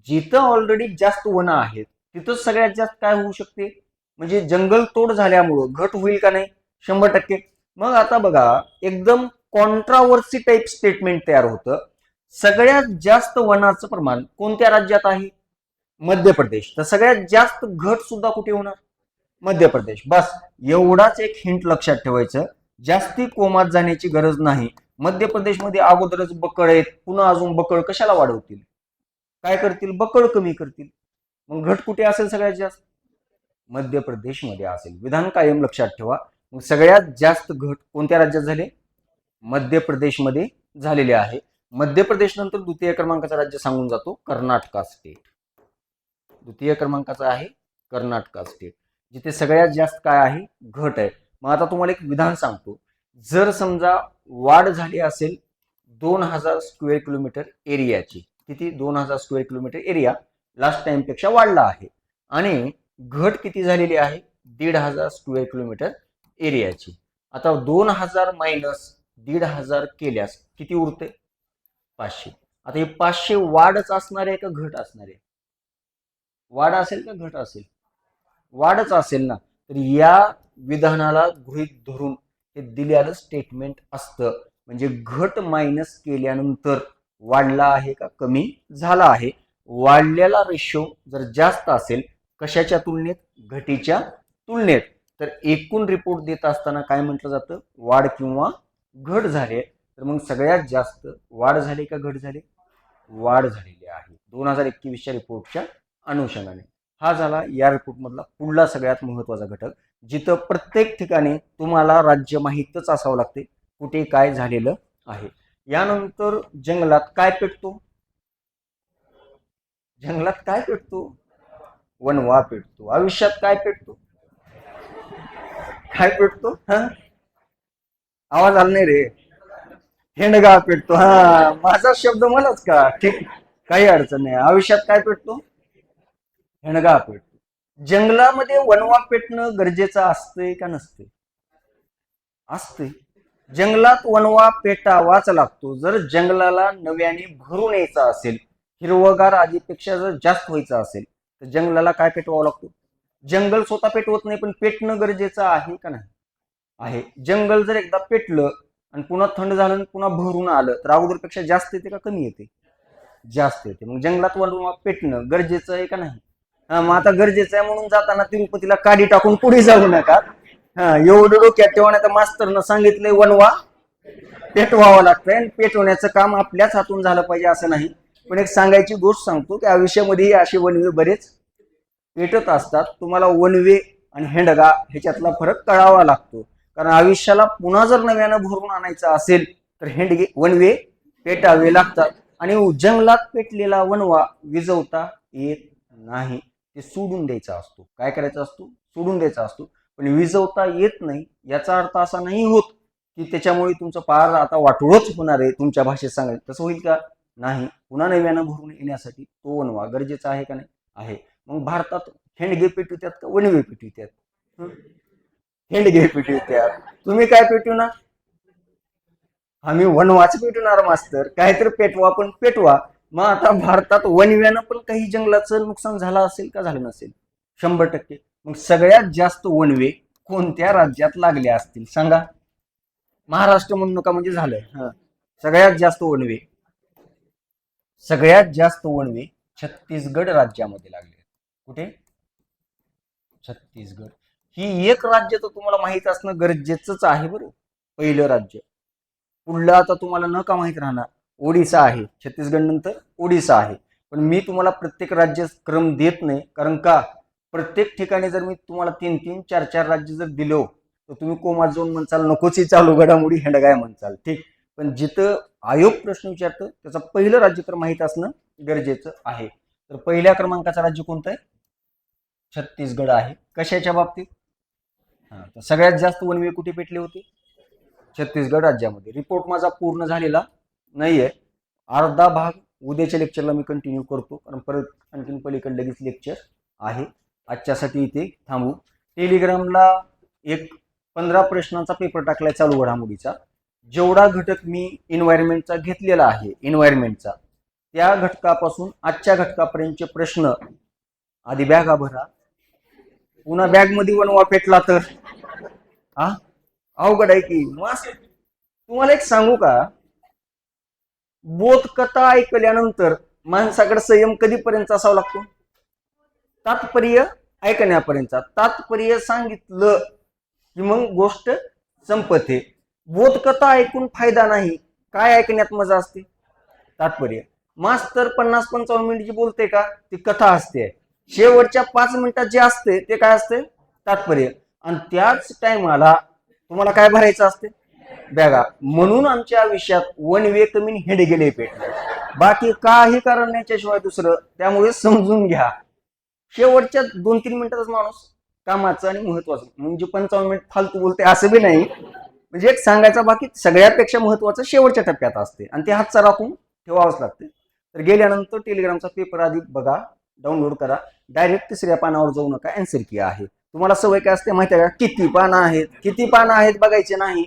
जिथं ऑलरेडी जास्त वन आहेत तिथं सगळ्यात जास्त काय होऊ शकते, म्हणजे जंगल तोड झाल्यामुळं घट होईल का नाही, 100%. मग आता बघा एकदम कॉन्ट्रावर्सी टाईप स्टेटमेंट तयार होतं. सगळ्यात जास्त वनाचं प्रमाण कोणत्या राज्यात आहे, मध्य प्रदेश. तर सगळ्यात जास्त घट सुद्धा कुठे होणार, मध्य प्रदेश. बस एवढाच एक हिंट लक्षात ठेवायचं, जास्ती कोमात जाण्याची गरज नाही. मध्य प्रदेशमध्ये अगोदरच बकळ आहेत, पुन्हा अजून बकळ कशाला वाढवतील, काय करतील, बकळ कमी करतील. मग घट कुठे असेल सगळ्यात जास्त, मध्य प्रदेशमध्ये असेल. विधान कायम लक्षात ठेवा. मग सगळ्यात जास्त घट कोणत्या राज्यात झाले, मध्य प्रदेशमध्ये झालेले आहे. मध्य प्रदेश नंतर द्वितीय क्रमांकाचं राज्य सांगून जातो, कर्नाटका स्टेट. द्वितीय क्रमांकाचं आहे कर्नाटका स्टेट, जिथे सगळ्यात जास्त काय आहे, घट आहे. मग आता तुम्हाला एक विधान सांगतो, जर समजा वाढ झाली असेल 2000 स्क्वेअर किलोमीटर एरियाची, किती, 2000 square kilometre area last time पेक्षा वाढला आहे, आणि घट किती झालेली आहे, 1500 स्क्वेअर किलोमीटर एरियाची. आता 2000 मायनस 1500 केल्यास किती उरते, 500. आता हे 500 वाढच असणार आहे का घट असणार आहे, वाढ असेल का घट असेल, वाढच असेल ना. तर या विधानाला गृहीत धरून हे दिलेलं स्टेटमेंट असतं. म्हणजे घट मायनस केल्यानंतर वाढला आहे का कमी झाला आहे. वाढलेला रेशो जर जास्त असेल कशाच्या तुलनेत, घटीच्या तुलनेत, तर एकूण रिपोर्ट देत असताना काय म्हटलं जातं, वाढ किंवा घट झाली. तर मग सगळ्यात जास्त वाढ झाली का घट झाली, वाढ झालेली आहे 2021च्या रिपोर्टच्या अनुषंगाने. हा झाला या रिपोर्ट मधला पुढला सगळ्यात महत्वाचा घटक, जिथं प्रत्येक ठिकाणी तुम्हाला राज्य माहीतच असावं लागते कुठे काय झालेलं आहे. यानंतर जंगलात काय पेटतो, जंगलात काय पेटतो, वनवा पेटतो. आयुष्यात काय पेटतो, काय पेटतो, हा आवाज आला नाही रे, हेंडगा पेटतो. हा माझा शब्द मलाच का, ठीक, काही अडचण नाही. आयुष्यात काय पेटतो, हेणगा पेटतो. जंगलामध्ये वनवा पेटणं गरजेचं असतंय का नसते, असते. जंगलात वनवा पेटावाच लागतो. जर जंगलाला नव्याने भरून यायचं असेल, हिरवगार आधीपेक्षा जर जास्त व्हायचं असेल तर जंगलाला काय पेटवावं लागतो, जंगल स्वतः पेटवत नाही पण पेटणं गरजेचं आहे का नाही, आहे. जंगल जर एकदा पेटलं आणि पुन्हा थंड झालं आणि पुन्हा भरून आलं तर अगोदरपेक्षा जास्त येते का कमी येते, जास्त येते. मग जंगलात वनवा पेटणं गरजेचं आहे का नाही. मग आता गरजेचं आहे म्हणून जाताना तिरुपतीला काडी टाकून पुढे जाऊ नका. एवढं डोक्यात ठेवा, नाही तर मास्तरनं सांगितलंय वनवा पेटवावं लागतंय आणि पेटवण्याचं काम आपल्याच हातून झालं पाहिजे असं नाही. पण एक सांगायची गोष्ट सांगतो की आयुष्यामध्ये असे वनवे बरेच पेटत असतात. तुम्हाला वनवे आणि हेंडगा ह्याच्यातला फरक कळावा लागतो. कारण आयुष्याला पुन्हा जर नव्यानं भरून आणायचं असेल तर हेंडगे वनवे पेटावे लागतात. आणि जंगलात पेटलेला वनवा विझवता येत नाही, ते सोडून द्यायचा असतो. काय करायचा असतो, सोडून द्यायचा असतो. पण विझवता येत नाही याचा अर्थ असा नाही होत की त्याच्यामुळे तुमचं पार आता वाटोळच होणार आहे तुमच्या भाषेत सांगायचं, तसं होईल का? नाही. पुन्हा नव्यानं भरून येण्यासाठी तो वणवा गरजेचा आहे का नाही? आहे. मग भारतात हेंडगे पेटवित्यात का वणवे पेटवित्यात? हेंडगे पेटवित्यात. तुम्ही काय पेटवणार? आम्ही वनवाच पेटवणार मास्तर, काहीतरी पेटवा, पण पेटवा. मग आता भारतात वणव्यानं पण काही जंगलाचं नुकसान झालं असेल का झालं नसेल? 100%. मग सगळ्यात जास्त वणवे कोणत्या राज्यात लागले असतील सांगा? महाराष्ट्र म्हणू नका म्हणजे झालं. सगळ्यात जास्त वणवे, सगळ्यात जास्त वणवे छत्तीसगड राज्यामध्ये लागले. कुठे? छत्तीसगड. ही एक राज्य तर तुम्हाला माहित असणं गरजेचंच आहे बरं. पहिलं राज्य. पुढलं आता तुम्हाला न का माहित राहणार? ओडिसा आहे. छत्तीसगड नंतर ओडिसा आहे. पण मी तुम्हाला प्रत्येक राज्य क्रम देत नाही, कारण का प्रत्येक ठिकाणी जर मी तुम्हाला 3-3, 4-4 राज्य जर दिलो तर तुम्ही कोमात जाऊन म्हणचाल नकोची चालू घडामोडी हेंडगाय म्हणचाल. ठीक. पण जिथं आयोग प्रश्न विचारतं त्याचं पहिलं राज्य तर माहित असणं गरजेचं आहे. तर पहिल्या क्रमांकाचं राज्य कोणतं आहे? छत्तीसगड आहे. कशाच्या बाबतीत? तर सगळ्यात जास्त वणवे कुठे पेटले होते? छत्तीसगड राज्यामध्ये. रिपोर्ट माझा पूर्ण झालेला नाहीये. अर्धा भाग उद्याच्या लेक्चरला मी कंटिन्यू करतो, कारण परत आणखीन पलीकडे लगेच लेक्चर आहे. आजच्यासाठी इथे थांबू. टेलिग्रामला एक 15 प्रश्नांचा पेपर टाकलाय चालू घडामोडीचा. जेवढा घटक मी एन्व्हायरमेंटचा घेतलेला आहे, एन्व्हायरमेंटचा, त्या घटकापासून आजच्या घटकापर्यंतचे प्रश्न आधी बॅगा भरा. पुन्हा बॅग मध्ये वणवा पेटला तर अवघड आहे की. मस्त. तुम्हाला एक सांगू का, बोधकथा ऐकल्यानंतर माणसाकडे संयम कधीपर्यंत असावा लागतो? तात्पर्य ऐकण्यापर्यंत. तात्पर्य सांगितलं की मग गोष्ट संपते. बोधकथा ऐकून फायदा नाही. काय ऐकण्यात मजा असते? तात्पर्य. मास्तर 50-55 मिनिट जी बोलते का, ती कथा असते. शेवटच्या 5 मिनिटात जे असते ते काय असते? तात्पर्य. आणि त्याच टायमाला तुम्हाला काय भरायचं असते? बॅगा. म्हणून आमच्या विषयात वन वे कमी हेड गेले पेटले, बाकी काही कारण नाही दुसरं. त्यामुळे समजून घ्या. शेवटच्या 2-3 मिनिटातच माणूस कामाचं आणि महत्वाचं, म्हणजे 55 मिनिट फालतू बोलते असं बी नाही. म्हणजे एक सांगायचा, बाकी सगळ्यापेक्षा महत्वाचं शेवटच्या टप्प्यात असते आणि ते हातचा राखून ठेवावंच लागते. तर गेल्यानंतर टेलिग्रामचा पेपर आधी बघा, डाउनलोड करा. डायरेक्ट तिसऱ्या पानावर जाऊ नका. आन्सर की आहे. तुम्हाला सवय काय असते माहिती आहे का? किती पानं आहेत, किती पानं आहेत बघायचे नाही.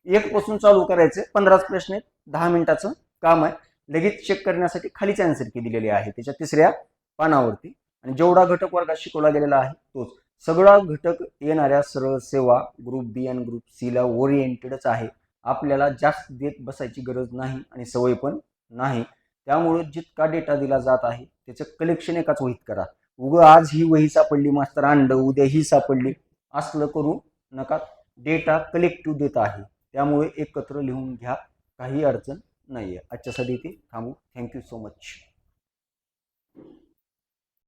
एक पासून चालू करायचे. 15 प्रश्न आहेत. 10 मिनिटाचं काम आहे. लगेच चेक करण्यासाठी खालीच आन्सर की दिलेली आहे त्याच्या तिसऱ्या पानावरती. आणि जेवढा घटक वर्गात शिकवला गेलेला आहे तोच सगळा घटक येणाऱ्या सरळ सेवा ग्रुप बी आणि ग्रुप सी ला ओरिएंटेडच आहे. आपल्याला जास्त देत बसायची गरज नाही आणि सवय पण नाही. त्यामुळे जितका डेटा दिला जात आहे त्याचं कलेक्शन एकाच वहीत करा. आज ही वही सापडली मास्तर अंड, उद्या ही सापडली, असलं करू नका. डेटा कलेक्टिव्ह देत आहे, त्यामुळे एकत्र लिहून घ्या. काही अडचण नाहीये. आजच्यासाठी इथे थांबू. Thank you so much.